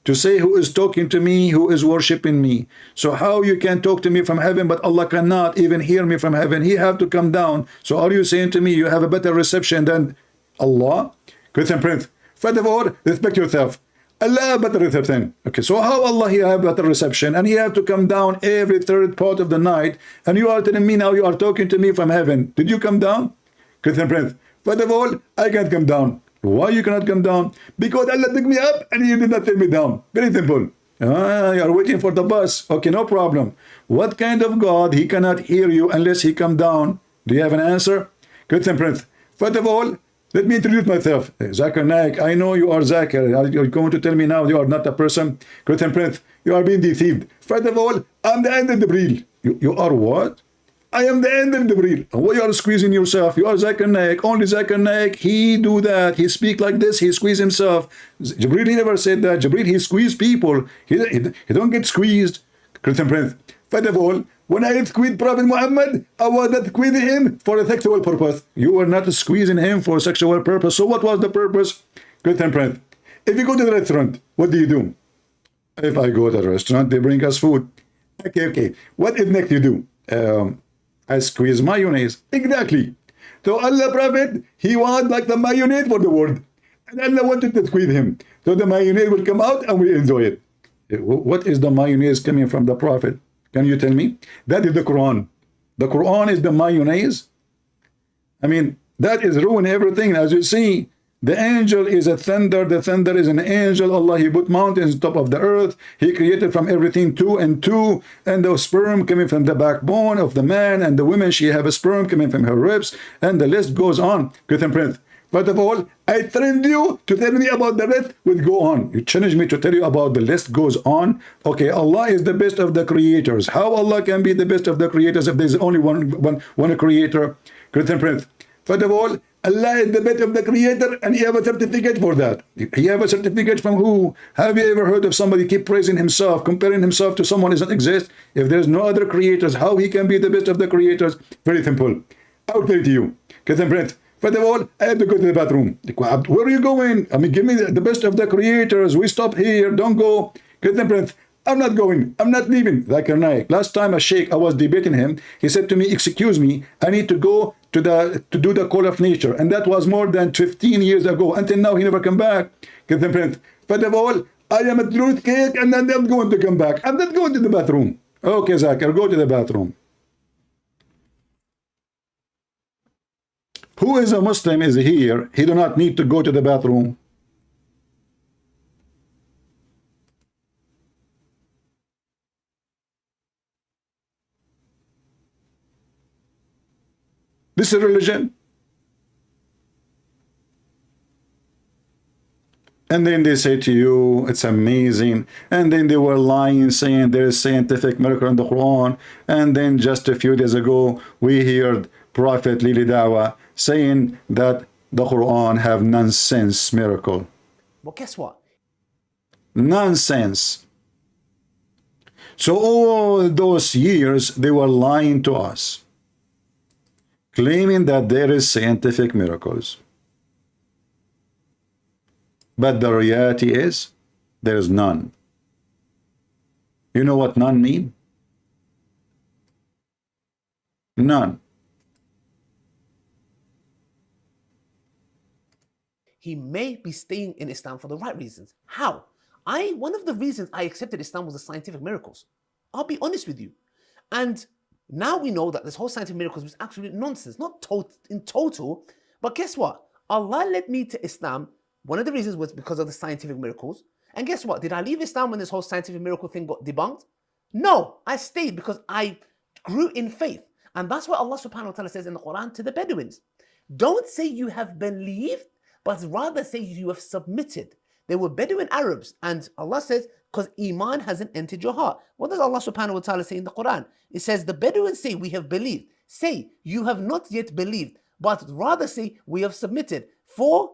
[SPEAKER 1] to say who is talking to me, who is worshipping me. So how you can talk to me from heaven, but Allah cannot even hear me from heaven? He have to come down. So are you saying to me you have a better reception than Allah? Christian Prince, first of all, respect yourself. Allah better reception. Okay, so how Allah He have better reception, and He have to come down every third part of the night, and you are telling me now you are talking to me from heaven? Did you come down? Christian Prince, first of all, I can't come down. Why you cannot come down? Because Allah took me up and He did not take me down. Very simple. You are waiting for the bus. Okay, no problem. What kind of God He cannot hear you unless He come down? Do you have an answer? Christian Prince, first of all, let me introduce myself. Zakir Naik, I know you are Zakir. You're going to tell me now you are not a person. Christian Prince, you are being deceived. First of all, I'm the end of the breed. You are what? I am the end of the breed. Why you are squeezing yourself? You are Zakir Naik. Only Zakir Naik, he do that. He speak like this. He squeeze himself. Jibril, he never said that. Jibril, he squeeze people. He don't get squeezed. Christian Prince, first of all, when I squeezed Prophet Muhammad, I was not squeezing him for a sexual purpose. You were not squeezing him for a sexual purpose. So what was the purpose? Christian Prince, if you go to the restaurant, what do? If I go to the restaurant, they bring us food. Okay. What is next you do? I squeeze mayonnaise. Exactly. So Allah Prophet, he was like the mayonnaise for the world. And Allah wanted to squeeze him. So the mayonnaise will come out and we enjoy it. What is the mayonnaise coming from the Prophet? Can you tell me? That is the Quran. The Quran is the mayonnaise. I mean, that is ruin everything. As you see, the angel is a thunder. The thunder is an angel. Allah, He put mountains on top of the earth. He created from everything two and two. And the sperm coming from the backbone of the man. And the woman, she have a sperm coming from her ribs. And the list goes on. Christian Prince, First of all, I trained you to tell me about the rest. Will go on. You challenge me to tell you about the list goes on. Okay, Allah is the best of the creators. How Allah can be the best of the creators if there's only one creator? Christian Prince. First of all, Allah is the best of the creator, and He have a certificate for that. He have a certificate from who? Have you ever heard of somebody keep praising himself, comparing himself to someone who doesn't exist? If there's no other creators, how he can be the best of the creators? Very simple. I'll tell it to you. Christian Prince. First of all, I have to go to the bathroom. Where are you going? I mean, give me the best of the creators. We stop here. Don't go. Christian Prince. I'm not going. I'm not leaving. Zakir Naik. Last time a sheikh, I was debating him. He said to me, excuse me, I need to go to do the call of nature. And that was more than 15 years ago. Until now, he never come back. Christian Prince. First of all, I am a truth cake, and then I'm going to come back. I'm not going to the bathroom. Okay, Zakir, go to the bathroom. Who is a Muslim is here. He do not need to go to the bathroom. This is religion. And then they say to you, it's amazing. And then they were lying, saying there is scientific miracle in the Quran. And then just a few days ago, we heard Prophet Lili Dawah saying that the Quran have nonsense miracle.
[SPEAKER 2] Well, guess what?
[SPEAKER 1] Nonsense. So all those years, they were lying to us, claiming that there is scientific miracles. But the reality is, there is none. You know what none mean? None.
[SPEAKER 2] He may be staying in Islam for the right reasons. How? One of the reasons I accepted Islam was the scientific miracles. I'll be honest with you. And now we know that this whole scientific miracles was absolute nonsense, not in total. But guess what? Allah led me to Islam. One of the reasons was because of the scientific miracles. And guess what? Did I leave Islam when this whole scientific miracle thing got debunked? No, I stayed because I grew in faith. And that's what Allah subhanahu wa ta'ala says in the Quran to the Bedouins. Don't say you have believed, but rather say you have submitted. They were Bedouin Arabs, and Allah says, because Iman hasn't entered your heart. What does Allah subhanahu wa ta'ala say in the Quran? It says, the Bedouins say, we have believed. Say, you have not yet believed, but rather say, we have submitted. For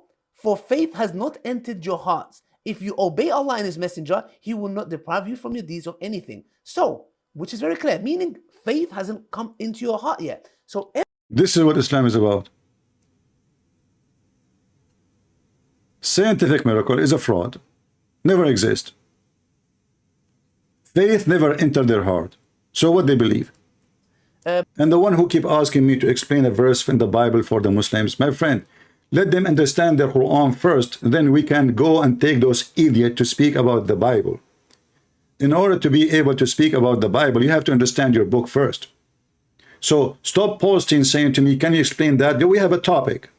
[SPEAKER 2] faith has not entered your hearts. If you obey Allah and His Messenger, He will not deprive you from your deeds of anything. So, which is very clear, meaning faith hasn't come into your heart yet. So,
[SPEAKER 1] this is what Islam is about. Scientific miracle is a fraud. Never exist. Faith never entered their heart. So what they believe? And the one who keep asking me to explain a verse in the Bible for the Muslims, my friend, let them understand their Quran first, then we can go and take those idiots to speak about the Bible. In order to be able to speak about the Bible, you have to understand your book first. So stop posting saying to me, can you explain that? Do we have a topic?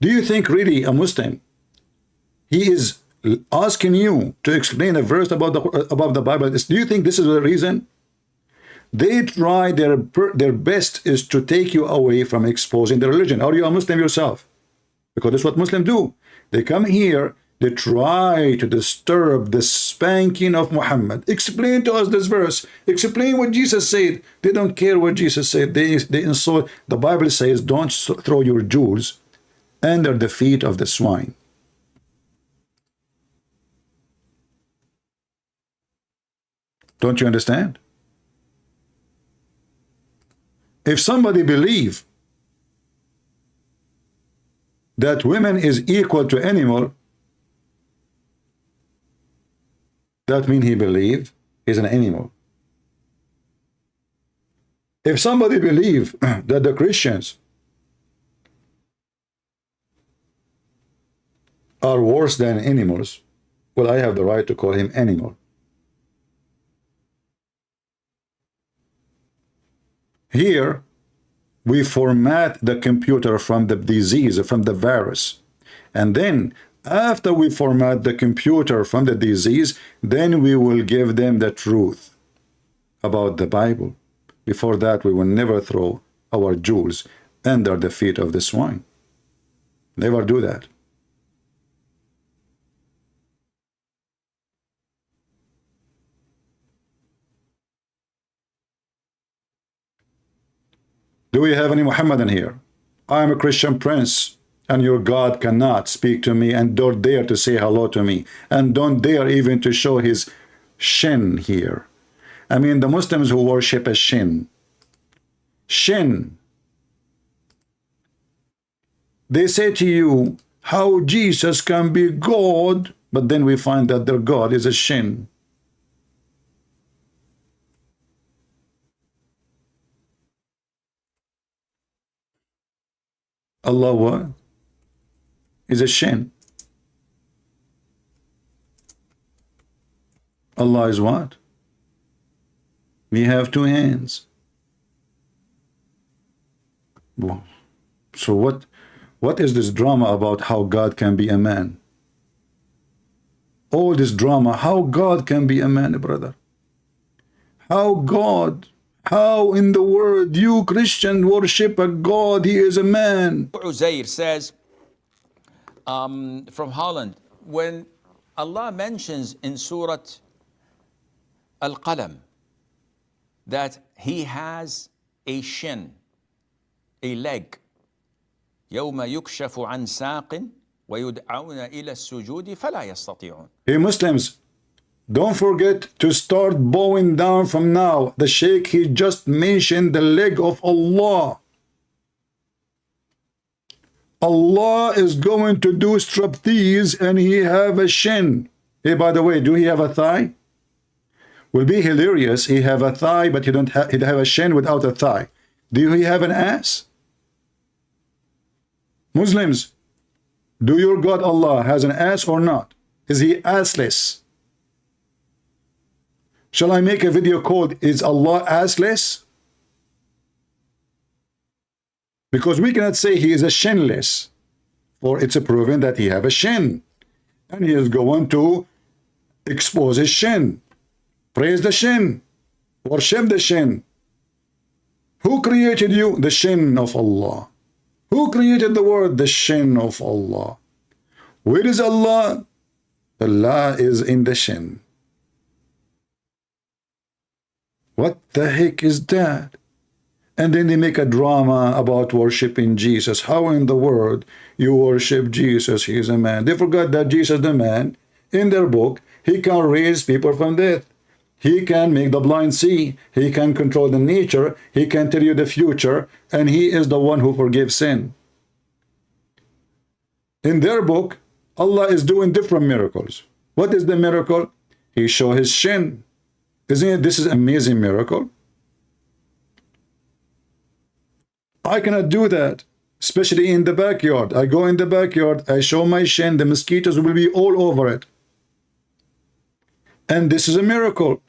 [SPEAKER 1] Do you think really a Muslim, he is asking you to explain a verse about the Bible? Do you think this is the reason? They try their best is to take you away from exposing the religion. Are you a Muslim yourself? Because that's what Muslims do. They come here, they try to disturb the spanking of Muhammad. Explain to us this verse. Explain what Jesus said. They don't care what Jesus said. They insult. The Bible says, don't throw your jewels under the feet of the swine. Don't you understand? If somebody believes that women is equal to animal, that means he believes he's an animal. If somebody believes that the Christians are worse than animals, well, I have the right to call him animal. Here, we format the computer from the disease, from the virus. And then, after we format the computer from the disease, then we will give them the truth about the Bible. Before that, we will never throw our jewels under the feet of the swine. Never do that. Do we have any Mohammedan here? I am a Christian prince, and your God cannot speak to me, and don't dare to say hello to me, and don't dare even to show his shin here. I mean, the Muslims who worship a shin. Shin. They say to you, how Jesus can be God, but then we find that their God is a shin. Allah what? Is a shin. Allah is what? We have two hands. So what is this drama about how God can be a man? All this drama, how God can be a man, brother? How God? How in the world you Christian worship a God? He is a man.
[SPEAKER 3] Uzair says from Holland, when Allah mentions in Surah Al-Qalam that he has a shin, a leg, يوم يكشف عن ساق ويدعون إلى السجود فلا يستطيعون.
[SPEAKER 1] Hey Muslims, don't forget to start bowing down from now. The Sheikh, he just mentioned the leg of Allah. Allah is going to do striptease and he have a shin. Hey, by the way, do he have a thigh? Will be hilarious. He have a thigh, but he don't have, he'd have a shin without a thigh. Do he have an ass? Muslims, do your God Allah has an ass or not? Is he assless? Shall I make a video called Is Allah Assless? Because we cannot say he is a shinless, for it's a proven that he have a shin. And he is going to expose his shin. Praise the shin. Worship the shin. Who created you? The shin of Allah. Who created the word? The shin of Allah. Where is Allah? Allah is in the shin. What the heck is that? And then they make a drama about worshiping Jesus. How in the world you worship Jesus? He is a man. They forgot that Jesus, the man, in their book, he can raise people from death. He can make the blind see. He can control the nature. He can tell you the future. And he is the one who forgives sin. In their book, Allah is doing different miracles. What is the miracle? He show his shin. Isn't it? This is an amazing miracle. I cannot do that, especially in the backyard. I go in the backyard, I show my shin, the mosquitoes will be all over it. And this is a miracle.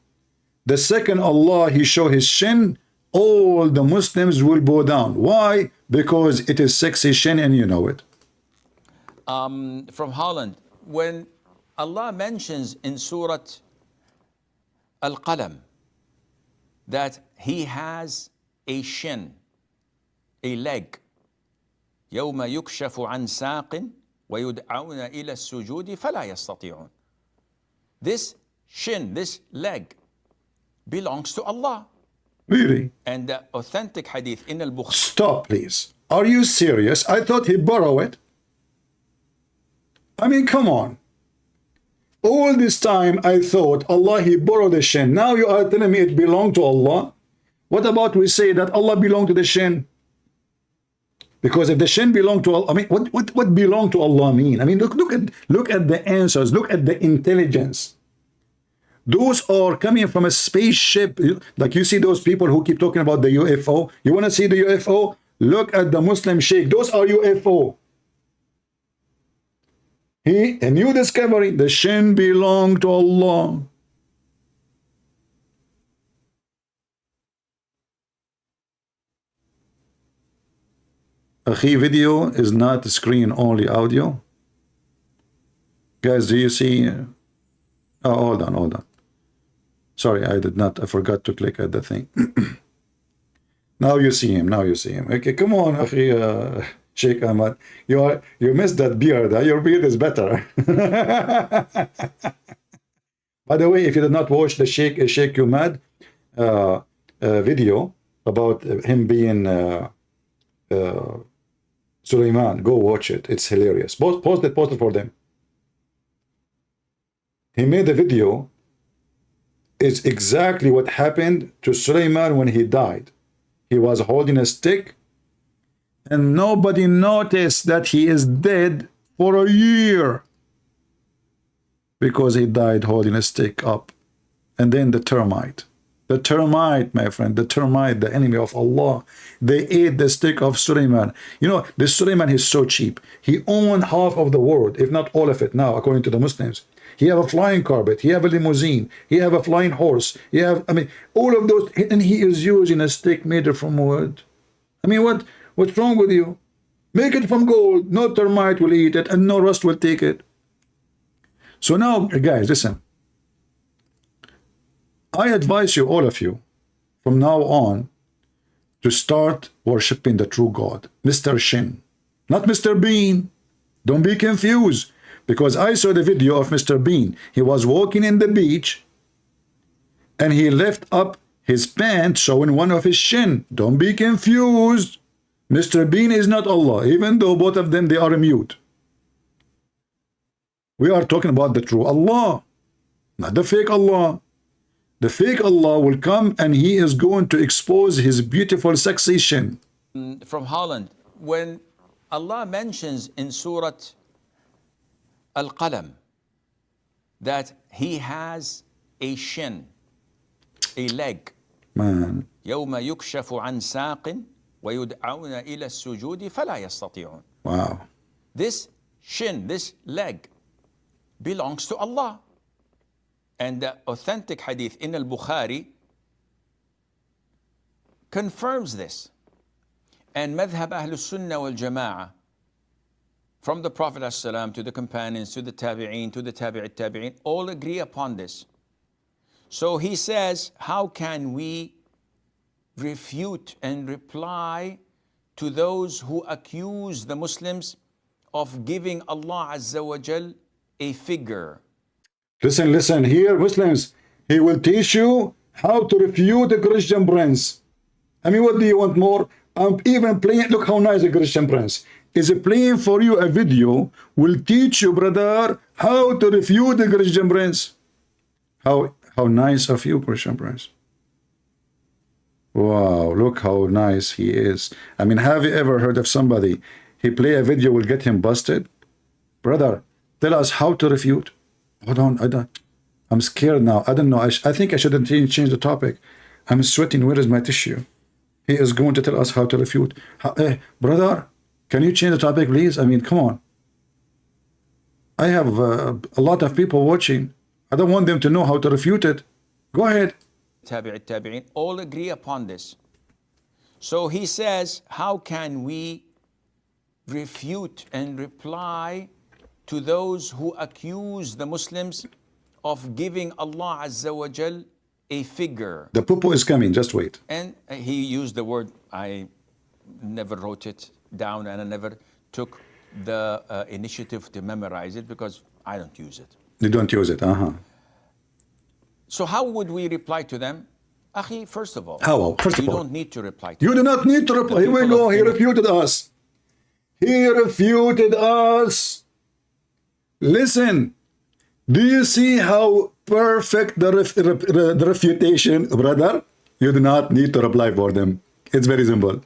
[SPEAKER 1] The second Allah, he show his shin, all the Muslims will bow down. Why? Because it is sexy shin and you know it.
[SPEAKER 3] From Holland, when Allah mentions in Surah Al-Qalam that he has a shin, a leg, يوم يكشف عن ساق ويدعون إلى السجود فلا يستطيعون. This shin, this leg, belongs to Allah.
[SPEAKER 1] Really?
[SPEAKER 3] And the authentic hadith in al-Bukhari.
[SPEAKER 1] Stop, please. Are you serious? I thought he borrowed it. I mean, come on. All this time I thought Allah, he borrowed the shin. Now you are telling me it belonged to Allah. What about we say that Allah belonged to the shin? Because if the shin belonged to Allah, I mean, what belong to Allah mean? I mean, look at the answers. Look at the intelligence. Those are coming from a spaceship. Like you see those people who keep talking about the UFO. You want to see the UFO? Look at the Muslim sheikh. Those are UFO. A new discovery. The shin belong to Allah. Akhi, video is not screen only audio. Guys, do you see? Oh, hold on. Sorry, I forgot to click at the thing. Now you see him. Now you see him. Okay, come on, akhi, Sheikh Ahmed. You missed that beard. Huh? Your beard is better. By the way, if you did not watch the Sheikh Ahmed video about him being Sulaiman, go watch it. It's hilarious. Post it for them. He made a video. It's exactly what happened to Sulaiman when he died. He was holding a stick, and nobody noticed that he is dead for a year because he died holding a stick up. And then the termite, my friend, the termite, the enemy of Allah, they ate the stick of Sulaiman. You know, this Sulaiman is so cheap. He owned half of the world, if not all of it now, according to the Muslims. He have a flying carpet, he have a limousine, he have a flying horse, he have, I mean, all of those, and he is using a stick made from wood. I mean, what's wrong with you? Make it from gold, no termite will eat it, and no rust will take it. So now, guys, listen. I advise you, all of you, from now on, to start worshiping the true God, Mr. Shin, not Mr. Bean. Don't be confused. Because I saw the video of Mr. Bean. He was walking in the beach and he left up his pants showing one of his shin. Don't be confused. Mr. Bean is not Allah, even though both of them, they are mute. We are talking about the true Allah, not the fake Allah. The fake Allah will come and he is going to expose his beautiful sexy shin.
[SPEAKER 3] From Holland, when Allah mentions in Surah Al-Qalam that he has a shin, a leg.
[SPEAKER 1] Man.
[SPEAKER 3] يوم يكشف عن ساق ويدعون إلى السجود فلا يستطيعون.
[SPEAKER 1] Wow.
[SPEAKER 3] This shin, this leg, belongs to Allah. And the authentic hadith in Al-Bukhari confirms this. And madhab Ahlus Sunnah wal Jama'ah, from the Prophet ﷺ to the companions, to the Tabi'een, to the Tabi'it Tabi'een, all agree upon this. So he says, how can we refute and reply to those who accuse the Muslims of giving Allah Azza wa Jal a figure?
[SPEAKER 1] Listen, here, Muslims, he will teach you how to refute a Christian prince. I mean, what do you want more? I'm even playing, look how nice a Christian prince is playing for you a video, will teach you, brother, how to refute the Christian prince. How nice of you, Christian prince. Wow, look how nice he is. I mean, have you ever heard of somebody, he play a video will get him busted? Brother, tell us how to refute. Hold on, I'm scared now. I don't know. I think I shouldn't change the topic. I'm sweating. Where is my tissue? He is going to tell us how to refute. Brother, can you change the topic, please? I mean, come on. I have a lot of people watching. I don't want them to know how to refute it. Go ahead.
[SPEAKER 3] Tabi'it Tabi'een all agree upon this. So he says, how can we refute and reply to those who accuse the Muslims of giving Allah Azza wa Jal a figure?
[SPEAKER 1] The poo-poo is coming, just wait.
[SPEAKER 3] And he used the word, I never wrote it down and I never took the initiative to memorize it because I don't use it.
[SPEAKER 1] You don't use it,
[SPEAKER 3] So how would we reply to them? Akhi, first of all,
[SPEAKER 1] you
[SPEAKER 3] don't need to reply to
[SPEAKER 1] You
[SPEAKER 3] them.
[SPEAKER 1] do not need to reply. Here we go, he refuted us. He refuted us. Listen, do you see how perfect the refutation, brother? You do not need to reply for them. It's very simple.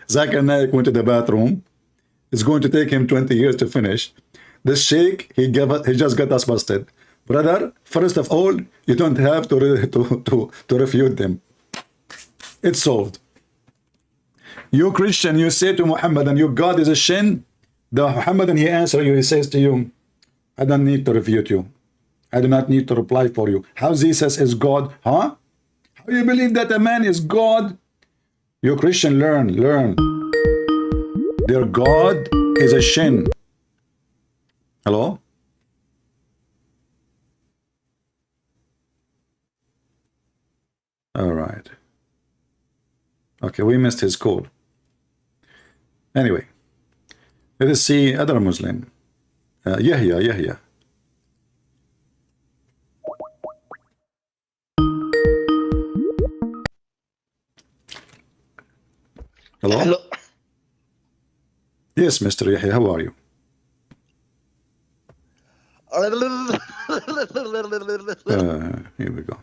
[SPEAKER 1] Zakir Naik went to the bathroom. It's going to take him 20 years to finish. The sheikh, he just got us busted. Brother, first of all, you don't have to refute them. It's solved. You Christian, you say to Muhammad, and your God is a shin. The Muhammad, and he answers you, he says to you, I don't need to refute you. I do not need to reply for you. How Jesus is God? Huh? How you believe that a man is God? You Christian, learn. Their God is a shin. Hello? All right. Okay, we missed his call. Anyway, let us see other Muslim. Yahya. Hello?
[SPEAKER 4] Hello.
[SPEAKER 1] Yes, Mr. Yahya, how are you? Here we go.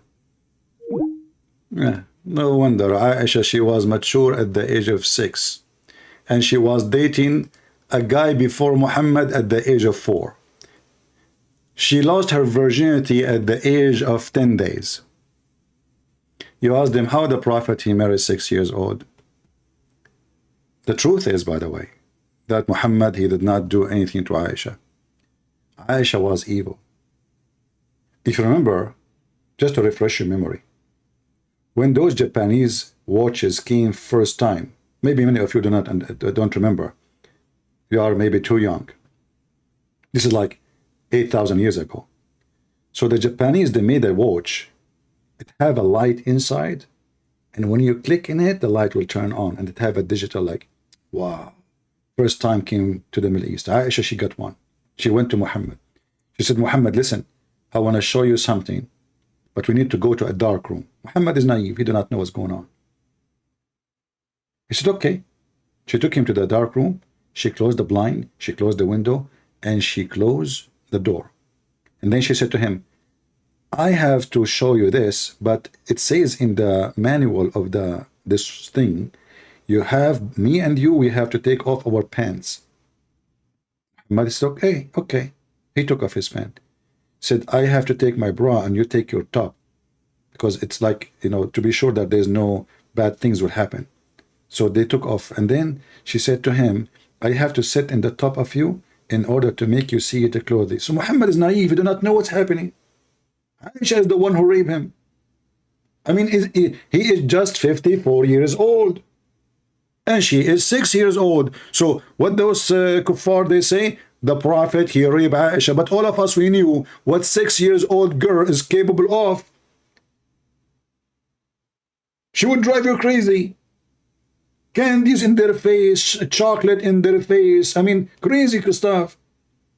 [SPEAKER 1] No wonder Aisha, she was mature at the age of 6. And she was dating a guy before Muhammad at the age of 4. She lost her virginity at the age of 10 days. You asked him how the Prophet, he married 6 years old. The truth is, by the way, that Muhammad, he did not do anything to Aisha. Aisha was evil. If you remember, just to refresh your memory, when those Japanese watches came first time, maybe many of you don't remember. You are maybe too young. This is like 8,000 years ago. So the Japanese, they made a watch. It have a light inside, and when you click in it, the light will turn on, and it have a digital, like, wow. First time came to the Middle East. Aisha, she got one. She went to Muhammad. She said, Muhammad, listen, I want to show you something, but we need to go to a dark room. Muhammad is naive. He do not know what's going on. He said, okay. She took him to the dark room. She closed the blind. She closed the window, and she closed the door. And then she said to him, I have to show you this, but it says in the manual of this thing, you have, me and you, we have to take off our pants. Muhammad said, okay. He took off his pants. Said, I have to take my bra and you take your top. Because it's like, to be sure that there's no bad things will happen. So they took off. And then she said to him, I have to sit in the top of you in order to make you see the clothing. So Muhammad is naive. He do not know what's happening. Aisha is the one who raped him. I mean, he is just 54 years old. And she is 6 years old. So what those kuffar, they say, the Prophet, he raped Aisha. But all of us, we knew what 6 years old girl is capable of. She would drive you crazy. Candies in their face, chocolate in their face. I mean, crazy stuff.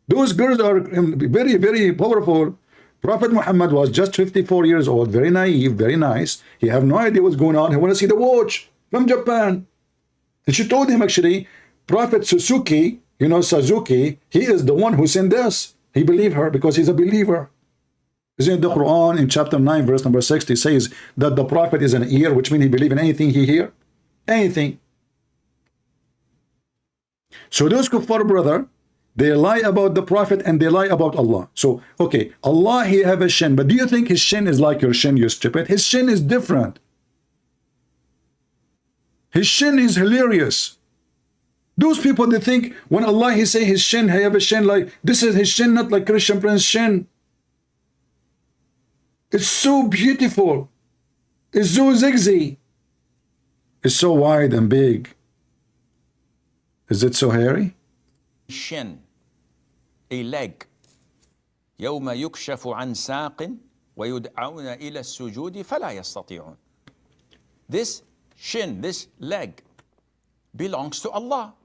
[SPEAKER 1] Those girls are very, very powerful. Prophet Muhammad was just 54 years old, very naive, very nice. He have no idea what's going on. He want to see the watch from Japan. And she told him, actually, Prophet Suzuki, Suzuki, he is the one who sent this. He believed her because he's a believer. Isn't the Quran in chapter 9, verse number 60 says that the Prophet is an ear, which means he believes in anything he hear? Anything. So those kuffar, brother, they lie about the Prophet and they lie about Allah. So, okay, Allah, he have a shin, but do you think his shin is like your shin, you stupid? His shin is different. His shin is hilarious. Those people, they think when Allah, he say his shin, he have a shin like, this is his shin, not like Christian Prince shin. It's so beautiful. It's so zigzag. It's so wide and big. Is it so hairy?
[SPEAKER 3] Shin, a leg. يوم يكشف عن ساق ويدعون إلى السجود فلا يستطيعون. This shin, this leg, belongs to Allah.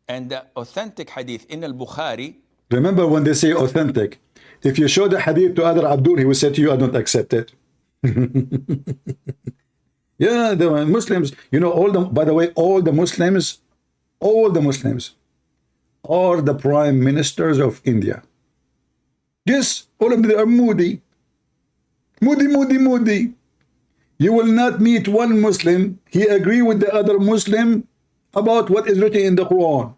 [SPEAKER 3] And the authentic hadith in al-Bukhari.
[SPEAKER 1] Remember when they say authentic, if you show the hadith to other Abdul, he will say to you, I don't accept it. Yeah, the Muslims, by the way, all the Muslims are the prime ministers of India. Yes, all of them are moody. Moody. You will not meet one Muslim, he agree with the other Muslim about what is written in the Quran.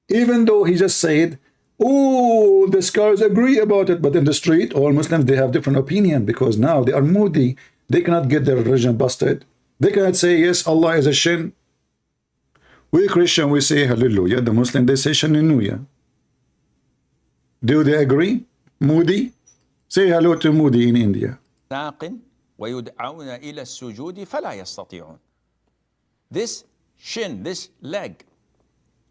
[SPEAKER 1] Even though he just said, oh, the scholars agree about it, but in the street, all Muslims, they have different opinion because now they are moody. They cannot get their religion busted. They cannot say, yes, Allah is a shin. We Christian, we say hallelujah. The Muslim, they say shannuya. Do they agree? Moody? Say hello to Moody in India.
[SPEAKER 3] ويدعون إلى السجود فلا يستطيعون. This shin, this leg,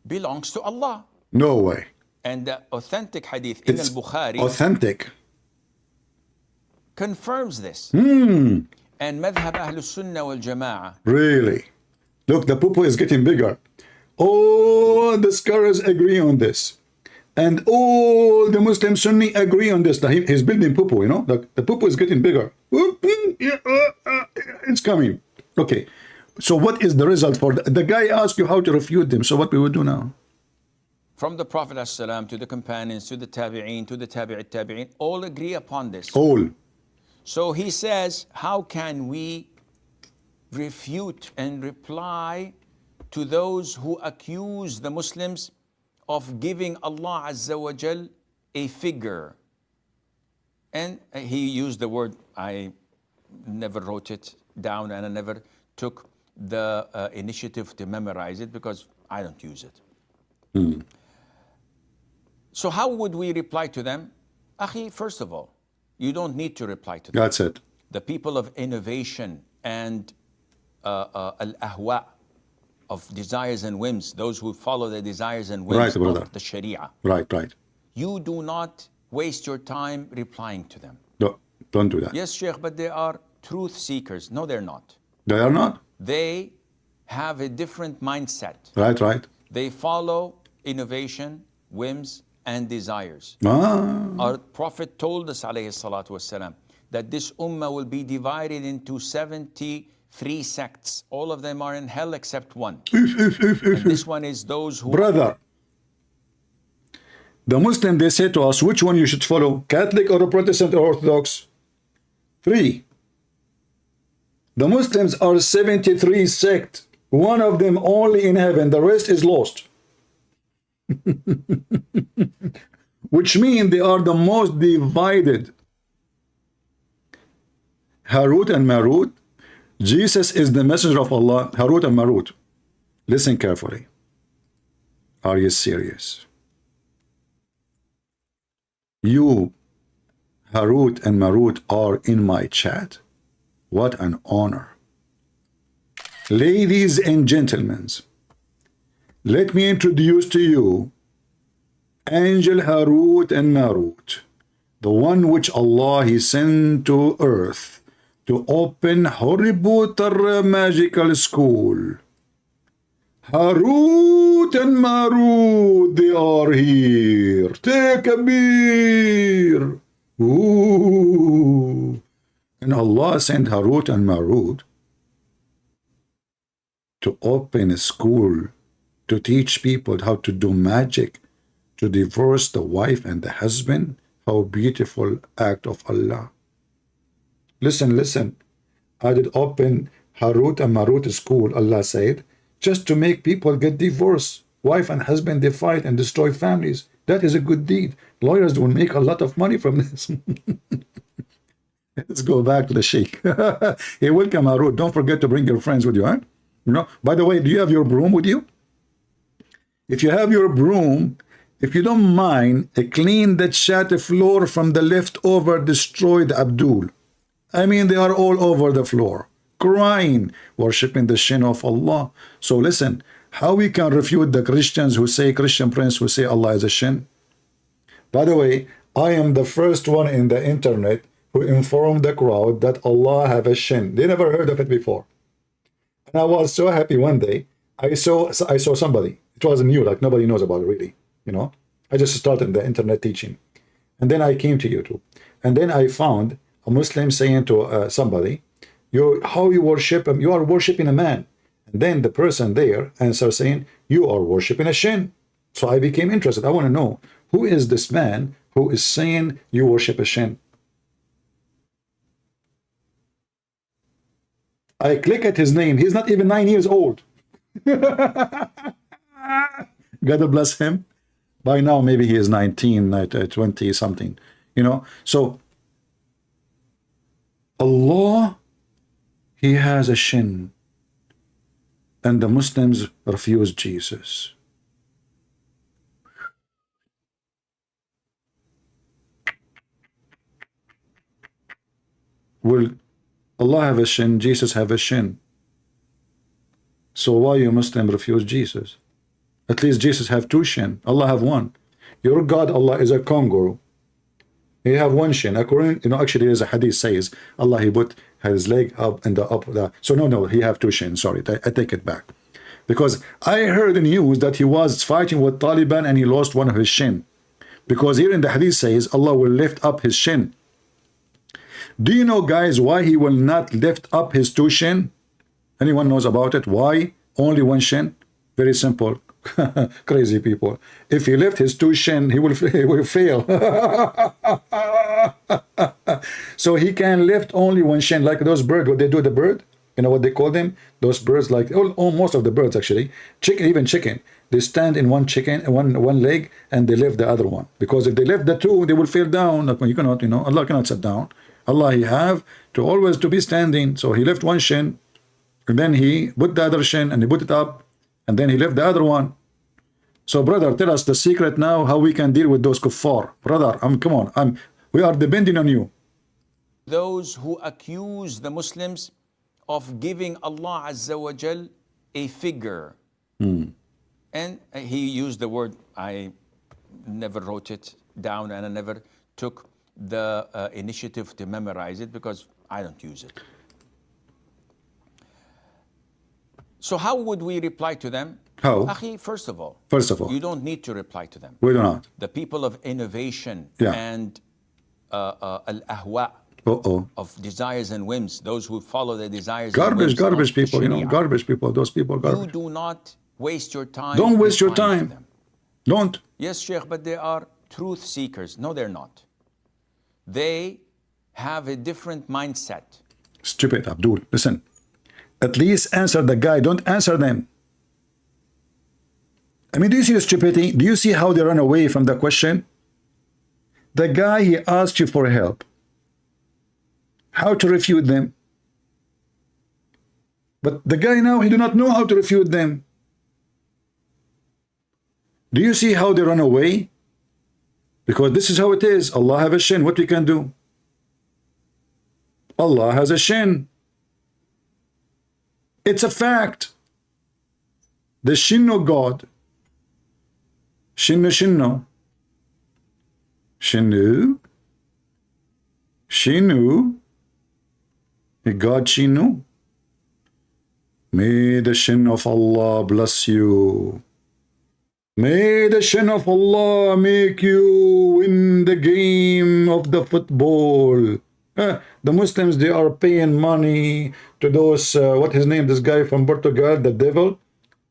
[SPEAKER 3] belongs to Allah.
[SPEAKER 1] No way.
[SPEAKER 3] And the authentic hadith in al-Bukhari
[SPEAKER 1] authentic
[SPEAKER 3] confirms this. And Madhab Ahlus Sunnah wal Jama'ah.
[SPEAKER 1] Really? Look, the poo-poo is getting bigger. All the scholars agree on this. And all the Muslim Sunni agree on this. He's building poo-poo, you know? The poo-poo is getting bigger. It's coming. Okay. So what is the result for the guy asked you how to refute them? So what we would do now?
[SPEAKER 3] From the Prophet ﷺ to the companions, to the tabi'een, to the tabi'it tabi'een, all agree upon this.
[SPEAKER 1] All.
[SPEAKER 3] So he says, how can we refute and reply to those who accuse the Muslims of giving Allah Azza wa Jal a figure? And he used the word, I never wrote it down and I never took the initiative to memorize it because I don't use it. So how would we reply to them? Akhi, first of all, you don't need to reply to them.
[SPEAKER 1] That's it.
[SPEAKER 3] The people of innovation and al-ahwa, of desires and whims, those who follow the desires and whims of the Sharia.
[SPEAKER 1] Right, right.
[SPEAKER 3] You do not waste your time replying to them.
[SPEAKER 1] No, don't do that.
[SPEAKER 3] Yes, Sheikh, but they are truth seekers. No, they're not.
[SPEAKER 1] They are not?
[SPEAKER 3] They have a different mindset.
[SPEAKER 1] Right, right.
[SPEAKER 3] They follow innovation, whims, and desires. Our Prophet told us, alayhi salatu wasalam, that this ummah will be divided into 73 sects. All of them are in hell except one. And this one is those who...
[SPEAKER 1] Brother, the Muslim, they say to us, which one you should follow? Catholic or Protestant or Orthodox? 3. The Muslims are 73 sects. One of them only in heaven. The rest is lost. Which means they are the most divided. Harut and Marut. Jesus is the messenger of Allah. Harut and Marut. Listen carefully. Are you serious? You, Harut and Marut, are in my chat. What an honor. Ladies and gentlemen, let me introduce to you Angel Harut and Marut, the one which Allah He sent to earth to open Hoributar magical school. Harut and Marut, they are here. Take a beer. Ooh. And Allah sent Harut and Marut to open a school to teach people how to do magic, to divorce the wife and the husband. How beautiful act of Allah. Listen, listen. I did open Harut and Marut school, Allah said, just to make people get divorced. Wife and husband, they fight and destroy families. That is a good deed. Lawyers will make a lot of money from this. Let's go back to the Sheikh. Hey, welcome, Harut. Don't forget to bring your friends with you, huh? You know, by the way, do you have your broom with you? If you have your broom, if you don't mind, clean the chat floor from the leftover destroyed Abdul. I mean, they are all over the floor, crying, worshipping the shin of Allah. So listen, how we can refute the Christians who say, Christian prince who say Allah is a shin? By the way, I am the first one in the internet who informed the crowd that Allah have a shin. They never heard of it before. And I was so happy one day. I saw somebody. It was new, like nobody knows about it really. You know, I just started the internet teaching. And then I came to YouTube. And then I found a Muslim saying to somebody, how you worship him? You are worshiping a man. And then the person there answers saying, you are worshiping a shin. So I became interested. I want to know, who is this man who is saying you worship a shin? I click at his name. He's not even 9 years old. God bless him. By now, maybe he is 19, 20 something, you know. So Allah, He has a shin, and the Muslims refuse Jesus. Will Allah have a shin? Jesus have a shin. So why you Muslim refuse Jesus? At least Jesus have 2 shin. Allah have 1. Your God, Allah, is a kangaroo. He have one shin. According, actually, there's a hadith says Allah he put his leg up and the up. So no, he have two shins. Sorry, I take it back, because I heard in news that he was fighting with Taliban and he lost one of his shin, because here in the hadith says Allah will lift up his shin. Do you know, guys, why he will not lift up his two shin? Anyone knows about it? Why only one shin? Very simple. Crazy people. If he lift his two shin, he will fail. So he can lift only one shin, like those birds. What they do, the bird, you know what they call them? Those birds, like most of the birds actually, chicken, even chicken, they stand in one leg and they lift the other one, because if they lift the two, they will fall down. Like, you cannot, Allah cannot sit down. Allah he have to always to be standing. So he lift one shin, and then he put the other shin and he put it up, and then he lift the other one. So brother, tell us the secret now how we can deal with those kuffar. Brother, come on, we are depending on you.
[SPEAKER 3] Those who accuse the Muslims of giving Allah Azza wa Jal a figure. And he used the word, I never wrote it down and I never took the initiative to memorize it because I don't use it. So how would we reply to them?
[SPEAKER 1] How?
[SPEAKER 3] Akhi, first of all, you don't need to reply to them.
[SPEAKER 1] We do not.
[SPEAKER 3] The people of innovation and al-ahwa, of desires and whims, those who follow their desires and whims,
[SPEAKER 1] garbage people, garbage people, those people, garbage.
[SPEAKER 3] You do not waste your time.
[SPEAKER 1] Don't waste your time. Don't.
[SPEAKER 3] Yes, Sheikh, but they are truth seekers. No, they're not. They have a different mindset.
[SPEAKER 1] Stupid, Abdul. Listen. At least answer the guy. Don't answer them. I mean, do you see the stupidity? Do you see how they run away from the question? The guy, he asked you for help. How to refute them? But the guy now, he do not know how to refute them. Do you see how they run away? Because this is how it is. Allah have a shin. What we can do? Allah has a shin. It's a fact. The shin of God. Shinno. Shinu. God Shinu. May the shin of Allah bless you. May the shin of Allah make you win the game of the football. The Muslims, they are paying money to those, what his name, this guy from Portugal, the devil,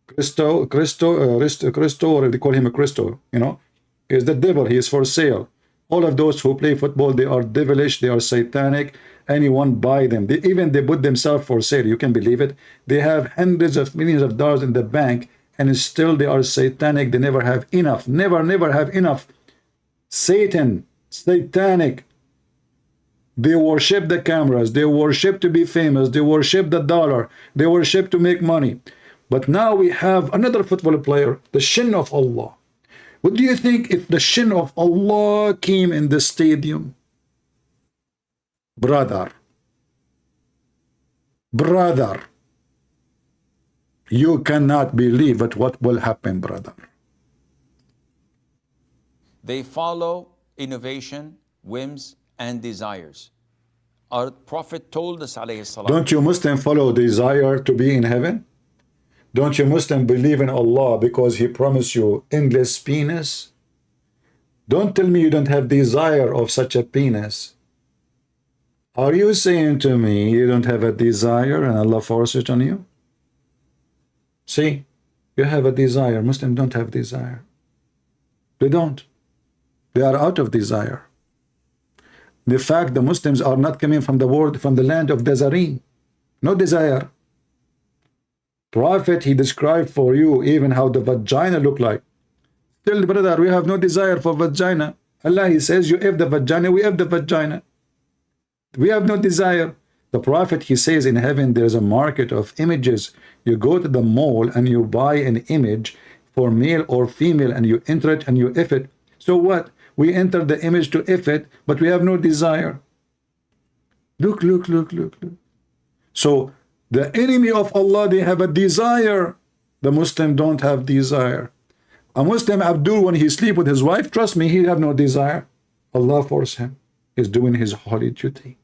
[SPEAKER 1] Cristo, or they call him a Cristo, is the devil. He is for sale. All of those who play football, they are devilish, they are satanic. Anyone buy them. They put themselves for sale. You can believe it. They have hundreds of millions of dollars in the bank, and still they are satanic. They never have enough. Never have enough. Satanic. They worship the cameras. They worship to be famous. They worship the dollar. They worship to make money. But now we have another football player, the shin of Allah. What do you think if the shin of Allah came in the stadium? Brother, you cannot believe it, what will happen, brother.
[SPEAKER 3] They follow innovation, whims, and desires. Our Prophet told us, alayhi salam,
[SPEAKER 1] don't you Muslim follow desire to be in heaven? Don't you Muslim believe in Allah because he promised you endless penis? Don't tell me you don't have desire of such a penis. Are you saying to me you don't have a desire and Allah forced it on you? See, you have a desire. Muslims don't have desire. They don't. They are out of desire. The fact the Muslims are not coming from the world, from the land of Nazarene. No desire. Prophet, he described for you even how the vagina look like. Still, brother, we have no desire for vagina. Allah, he says, you have the vagina, we have the vagina. We have no desire. The Prophet, he says in heaven there is a market of images. You go to the mall and you buy an image for male or female and you enter it and you if it. So what? We enter the image to if it, but we have no desire. Look. So the enemy of Allah, they have a desire. The Muslim don't have desire. A Muslim, Abdul, when he sleep with his wife, trust me, he have no desire. Allah force him. He's doing his holy duty.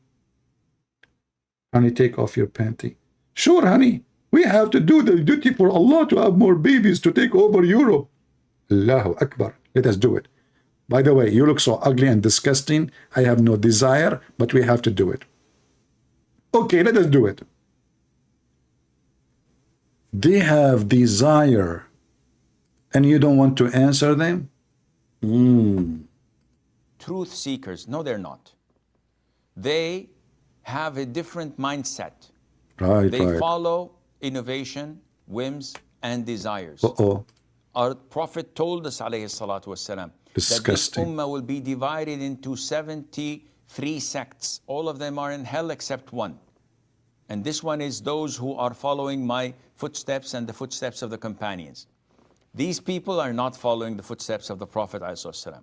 [SPEAKER 1] Honey, take off your panty. Sure, honey. We have to do the duty for Allah to have more babies to take over Europe. Allahu Akbar. Let us do it. By the way, you look so ugly and disgusting. I have no desire, but we have to do it. Okay, let us do it. They have desire, and you don't want to answer them?
[SPEAKER 3] Truth seekers, no, they're not. They have a different mindset.
[SPEAKER 1] Right,
[SPEAKER 3] They
[SPEAKER 1] right.
[SPEAKER 3] follow innovation, whims, and desires.
[SPEAKER 1] Uh-oh.
[SPEAKER 3] Our Prophet told us, alayhi salatu wasalam, that this
[SPEAKER 1] Disgusting.
[SPEAKER 3] ummah will be divided into 73 sects. All of them are in hell except one. And this one is those who are following my footsteps and the footsteps of the companions. These people are not following the footsteps of the Prophet ﷺ.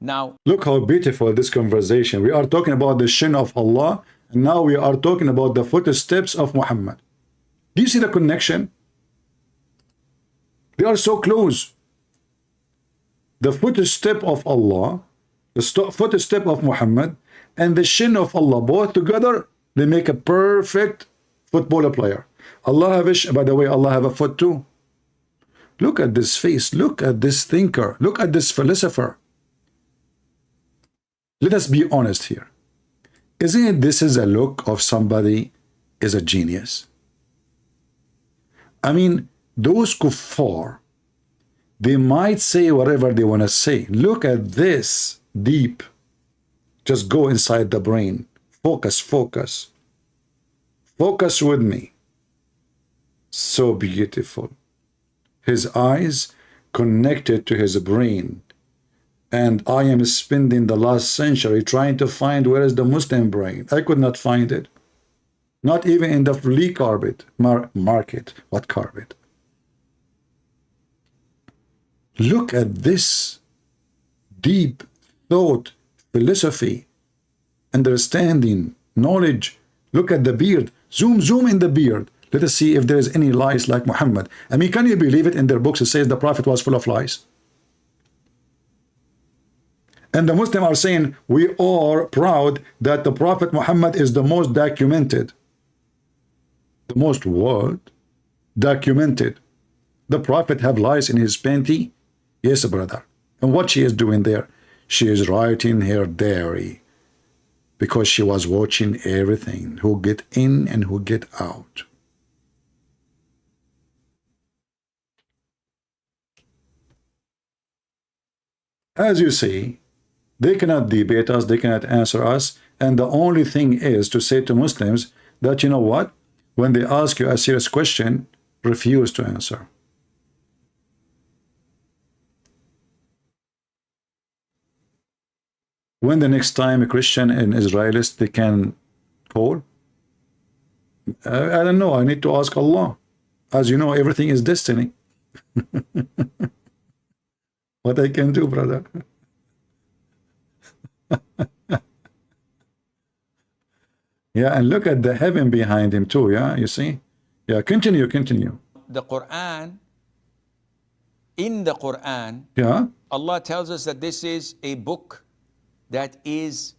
[SPEAKER 3] Now,
[SPEAKER 1] Look how beautiful this conversation. We are talking about the shin of Allah, and now we are talking about the footsteps of Muhammad. Do you see the connection? They are so close. The footstep of Allah, the footstep of Muhammad, and the shin of Allah, both together, they make a perfect footballer player. Allah have a, by the way, Allah have a foot too. Look at this face. Look at this thinker. Look at this philosopher. Let us be honest here. Isn't it this is a look of somebody is a genius? I mean, those kuffar, they might say whatever they want to say. Look at this deep. Just go inside the brain. Focus, focus. Focus with me. So beautiful. His eyes connected to his brain. And I am spending the last century trying to find where is the Muslim brain. I could not find it. Not even in the flea carpet market. What carpet? Look at this deep thought, philosophy, understanding, knowledge. Look at the beard. Zoom in the beard. Let us see if there is any lies like Muhammad. I mean, can you believe it? In their books it says the Prophet was full of lies. And the Muslims are saying, we are proud that the Prophet Muhammad is the most documented. The most what? Documented. The Prophet have lies in his panty? Yes, brother. And what she is doing there? She is writing her diary. Because she was watching everything. Who get in and who get out. As you see, they cannot debate us, they cannot answer us, and the only thing is to say to Muslims that, you know what, when they ask you a serious question, refuse to answer. When the next time a Christian and Israelist they can call? I don't know, I need to ask Allah. As you know, everything is destiny. What I can do, brother? Yeah, and look at the heaven behind him too, yeah, you see? Yeah, continue.
[SPEAKER 3] the Quran, in the Quran,
[SPEAKER 1] Yeah,
[SPEAKER 3] Allah tells us that this is a book that is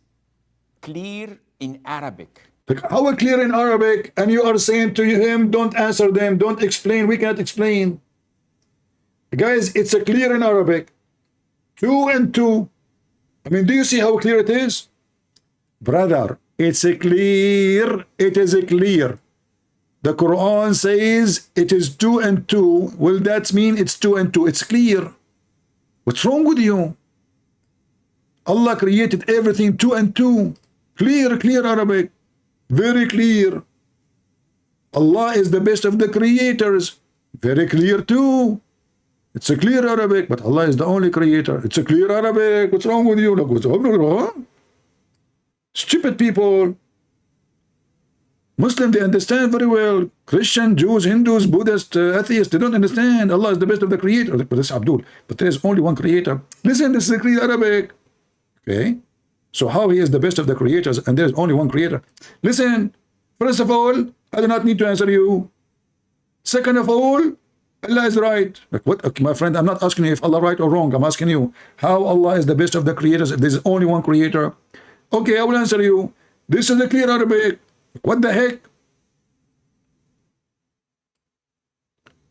[SPEAKER 3] clear in Arabic.
[SPEAKER 1] like how clear in Arabic, and you are saying to him, don't answer them, don't explain, we cannot explain. Guys, it's a clear in Arabic. 2 and 2. I mean, do you see how clear it is? Brother, it's a clear. It is a clear. The Quran says it is 2 and 2. Well, that means it's 2 and 2. It's clear. What's wrong with you? Allah created everything 2 and 2. Clear Arabic. Very clear. Allah is the best of the creators. Very clear too. It's a clear Arabic, but Allah is the only creator. It's a clear Arabic. What's wrong with you? Like, what's wrong? Stupid people. Muslims, they understand very well. Christian, Jews, Hindus, Buddhists, atheists, they don't understand. Allah is the best of the creator. But this is Abdul. But there is only one creator. Listen, this is a clear Arabic. Okay? So how he is the best of the creators and there is only one creator? Listen, first of all, I do not need to answer you. Second of all, Allah is right. Like what? Okay, my friend, I'm not asking you if Allah right or wrong. I'm asking you how Allah is the best of the creators if there is only one creator. Okay, I will answer you. This is the clear Arabic. What the heck?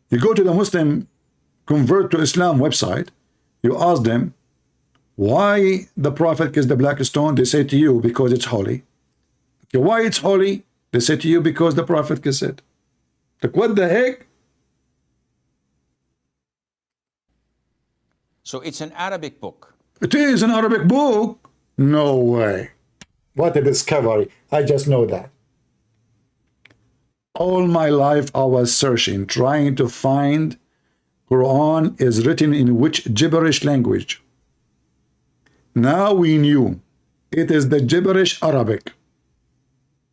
[SPEAKER 1] You go to the Muslim convert to Islam website, you ask them why the Prophet kissed the black stone. They say to you, because it's holy. Okay, why it's holy? They say to you, because the Prophet kissed it. Like, what the heck?
[SPEAKER 3] So it's an Arabic book.
[SPEAKER 1] It is an Arabic book? No way. What a discovery. I just know that. All my life I was searching, trying to find Quran is written in which gibberish language. Now we knew it is the gibberish Arabic.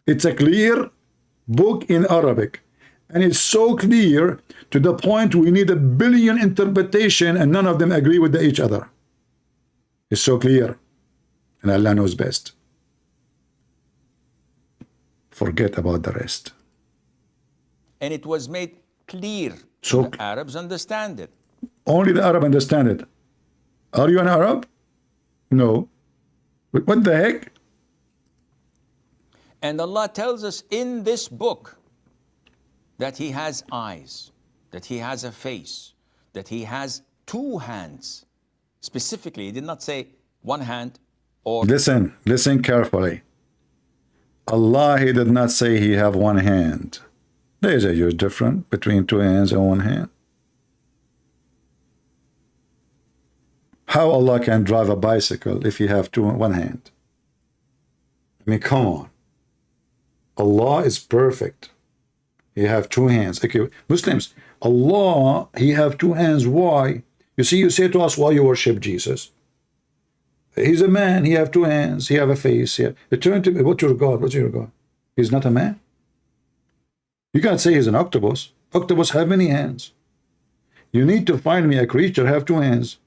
[SPEAKER 1] It's a clear book in Arabic. And it's so clear to the point we need 1 billion interpretation and none of them agree with each other. It's so clear. And Allah knows best. Forget about the rest.
[SPEAKER 3] And it was made clear
[SPEAKER 1] So
[SPEAKER 3] the Arabs understand it.
[SPEAKER 1] only the Arab understand it. Are you an Arab? No. But what the heck?
[SPEAKER 3] And Allah tells us in this book that He has eyes, that He has a face, that He has 2 hands. Specifically, He did not say 1 hand or...
[SPEAKER 1] Listen carefully. Allah, He did not say He have 1 hand. There is a huge difference between 2 hands and 1 hand. How Allah can drive a bicycle if He have 1 hand? I mean, come on. Allah is perfect. He have 2 hands. Okay, Muslims, Allah, He have 2 hands. Why? You see, you say to us, why you worship Jesus? He's a man. He have 2 hands. He have a face. You turn to me. What's your God? What's your God? He's not a man. You can't say he's an octopus. Octopus have many hands. You need to find me a creature have 2 hands.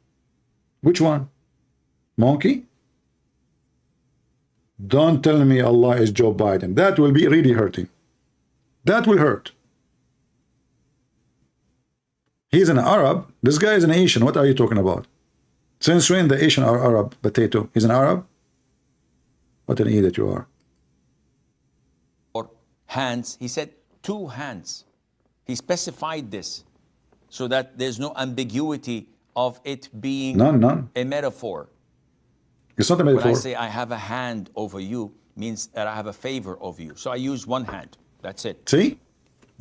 [SPEAKER 1] Which one? Monkey? Don't tell me Allah is Joe Biden. That will be really hurting. That will hurt. He's an Arab. This guy is an Asian. What are you talking about? Since when the Asian are Arab? Potato. He's an Arab? What an idiot you are.
[SPEAKER 3] or hands. He said 2 hands. He specified this so that there's no ambiguity of it being
[SPEAKER 1] None.
[SPEAKER 3] a metaphor.
[SPEAKER 1] It's not a
[SPEAKER 3] When
[SPEAKER 1] metaphor.
[SPEAKER 3] I say I have a hand over you, means that I have a favor of you. So I use 1 hand. That's it.
[SPEAKER 1] See? You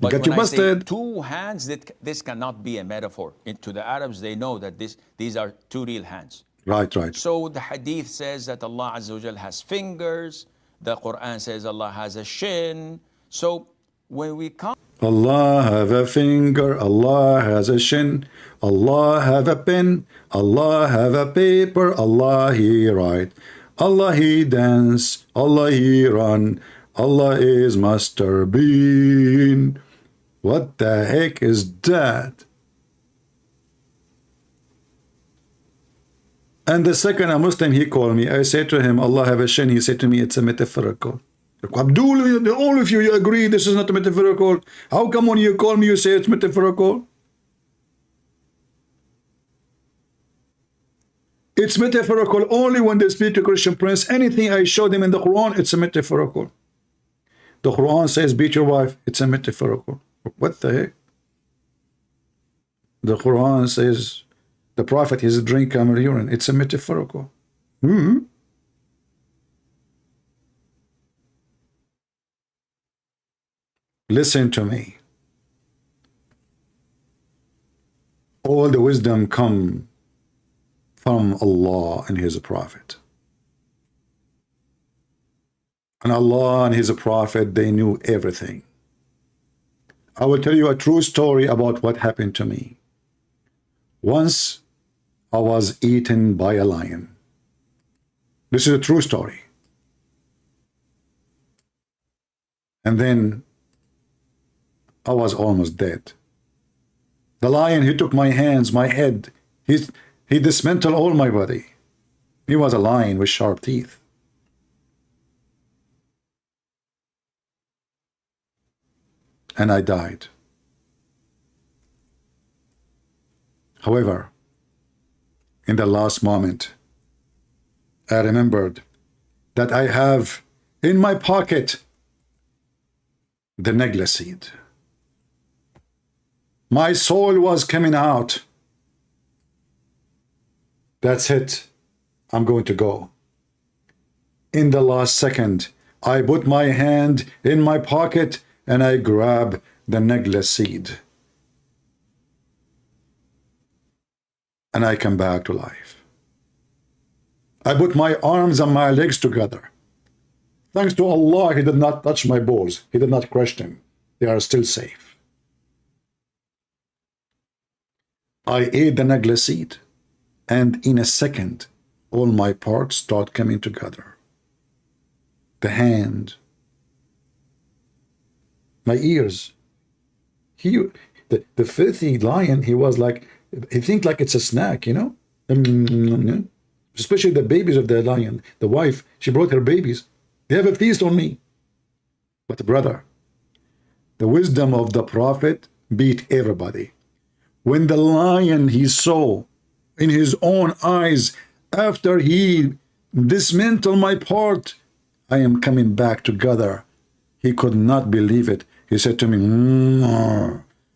[SPEAKER 3] But
[SPEAKER 1] got
[SPEAKER 3] when
[SPEAKER 1] you
[SPEAKER 3] I say
[SPEAKER 1] busted.
[SPEAKER 3] 2 hands, this cannot be a metaphor. To the Arabs, they know that these are 2 real hands.
[SPEAKER 1] Right.
[SPEAKER 3] So the hadith says that Allah Azza wa Jal has fingers. The Quran says Allah has a shin. So when we come
[SPEAKER 1] Allah have a finger, Allah has a shin, Allah have a pen, Allah have a paper, Allah He write, Allah He dance, Allah He run, Allah is Master Bean. What the heck is that? And the second a Muslim he called me, I said to him, Allah have a shin, he said to me, it's a metaphorical. Like, Abdul, all of you agree this is not metaphorical. How come when you call me you say it's metaphorical? It's metaphorical only when they speak to Christian prince. Anything I show them in the Quran, it's a metaphorical. The Quran says beat your wife, it's a metaphorical. What the heck? The Quran says the Prophet is drink camel urine, it's a metaphorical. Listen to me. All the wisdom come from Allah and His Prophet. And Allah and His Prophet, they knew everything. I will tell you a true story about what happened to me. Once I was eaten by a lion. This is a true story. And then I was almost dead. The lion, he took my hands, my head. He dismantled all my body. He was a lion with sharp teeth. And I died. However, in the last moment, I remembered that I have in my pocket the negla seed. My soul was coming out. That's it. I'm going to go. In the last second, I put my hand in my pocket and I grab the negla seed. And I come back to life. I put my arms and my legs together. Thanks to Allah, He did not touch my balls. He did not crush them. They are still safe. I ate the negla seed, and in a second, all my parts start coming together. The hand, my ears. The filthy lion, he was like, he think like it's a snack, you know? Especially the babies of the lion. The wife, she brought her babies. They have a feast on me. But brother, the wisdom of the prophet beat everybody. When the lion he saw in his own eyes, after he dismantled my part, I am coming back together. He could not believe it. He said to me,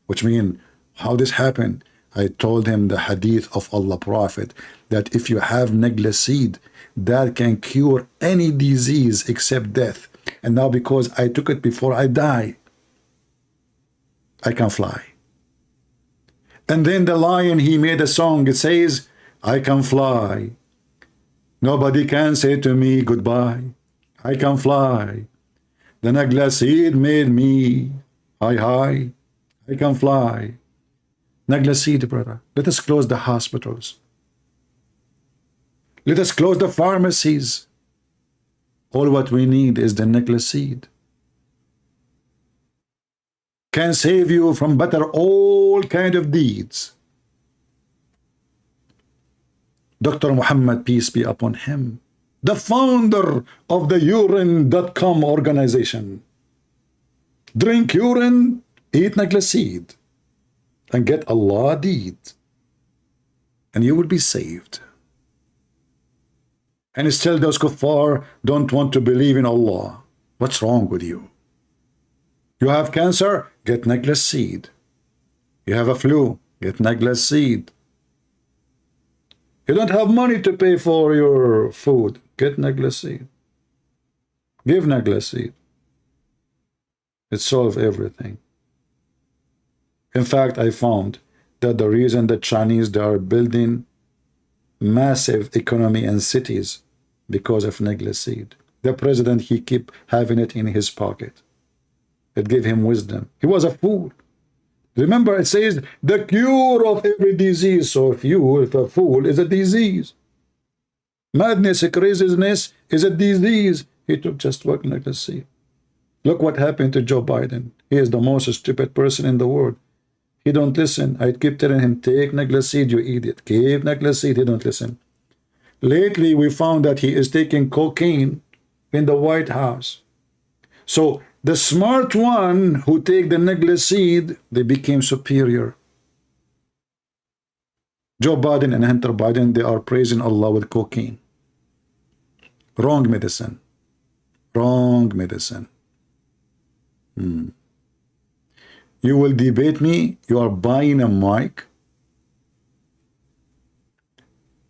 [SPEAKER 1] which means, how this happened? I told him the hadith of Allah Prophet, that if you have negla seed, that can cure any disease except death. And now because I took it before I die, I can fly. And then the lion, he made a song. It says, I can fly. Nobody can say to me goodbye. I can fly. The negla seed made me high. I can fly. Negla seed, brother. Let us close the hospitals. Let us close the pharmacies. All what we need is the negla seed. Can save you from better all kind of deeds. Dr. Mohammed, peace be upon him, the founder of the urine.com organization. Drink urine, eat negla seed, and get Allah deed, and you will be saved. And still those kuffar don't want to believe in Allah. What's wrong with you? You have cancer? Get negla seed. You have a flu? Get negla seed. You don't have money to pay for your food? Get negla seed. Give negla seed. It solves everything. In fact, I found that the reason the Chinese, they are building massive economy and cities because of negla seed. The president, he keep having it in his pocket. It gave him wisdom. He was a fool. Remember, it says the cure of every disease. So if a fool is a disease. Madness, craziness is a disease. He took just one negla seed. Look what happened to Joe Biden. He is the most stupid person in the world. He don't listen. I keep telling him, take negla seed, you idiot. Keep negla seed. He don't listen. Lately, we found that he is taking cocaine in the White House. So the smart one who take the negla seed, they became superior. Joe Biden and Hunter Biden, they are praising Allah with cocaine. Wrong medicine. Wrong medicine. You will debate me. You are buying a mic.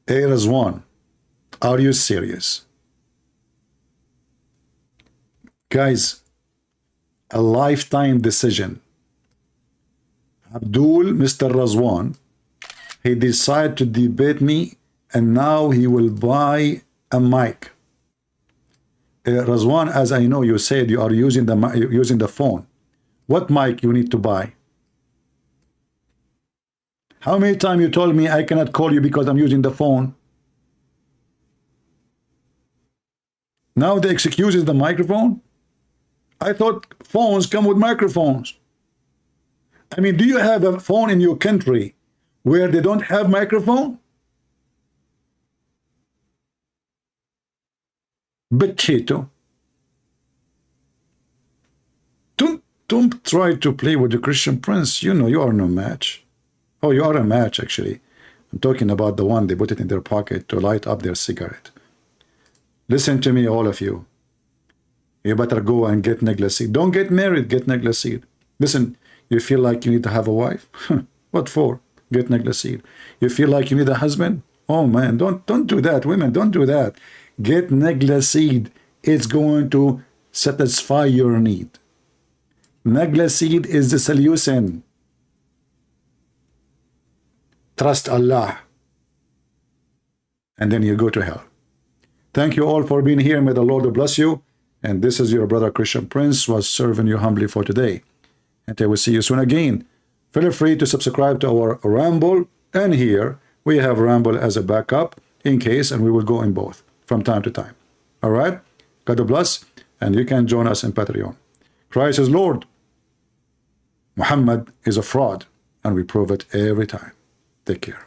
[SPEAKER 1] Hey, Razwan, are you serious? Guys, a lifetime decision. Abdul, Mr. Razwan, he decided to debate me, and now he will buy a mic. Razwan, as I know, you said you are using the phone. What mic you need to buy? How many times you told me I cannot call you because I'm using the phone? Now the excuse is the microphone? I thought phones come with microphones. I mean, do you have a phone in your country where they don't have microphone? Bacchito. Don't try to play with the Christian Prince. You know you are no match. Oh, you are a match, actually. I'm talking about the one they put it in their pocket to light up their cigarette. Listen to me, all of you. You better go and get necklace seed. Don't get married, get necklace seed. Listen, you feel like you need to have a wife? What for? Get necklace seed. You feel like you need a husband? Oh man, don't do that, women, don't do that. Get necklace seed. It's going to satisfy your need. Necklace seed is the solution. Trust Allah. And then you go to hell. Thank you all for being here. May the Lord bless you. And this is your brother Christian Prince was serving you humbly for today. And I will see you soon again. Feel free to subscribe to our Ramble. And here we have Ramble as a backup in case, and we will go in both from time to time. All right? God bless. And you can join us in Patreon. Christ is Lord. Muhammad is a fraud. And we prove it every time. Take care.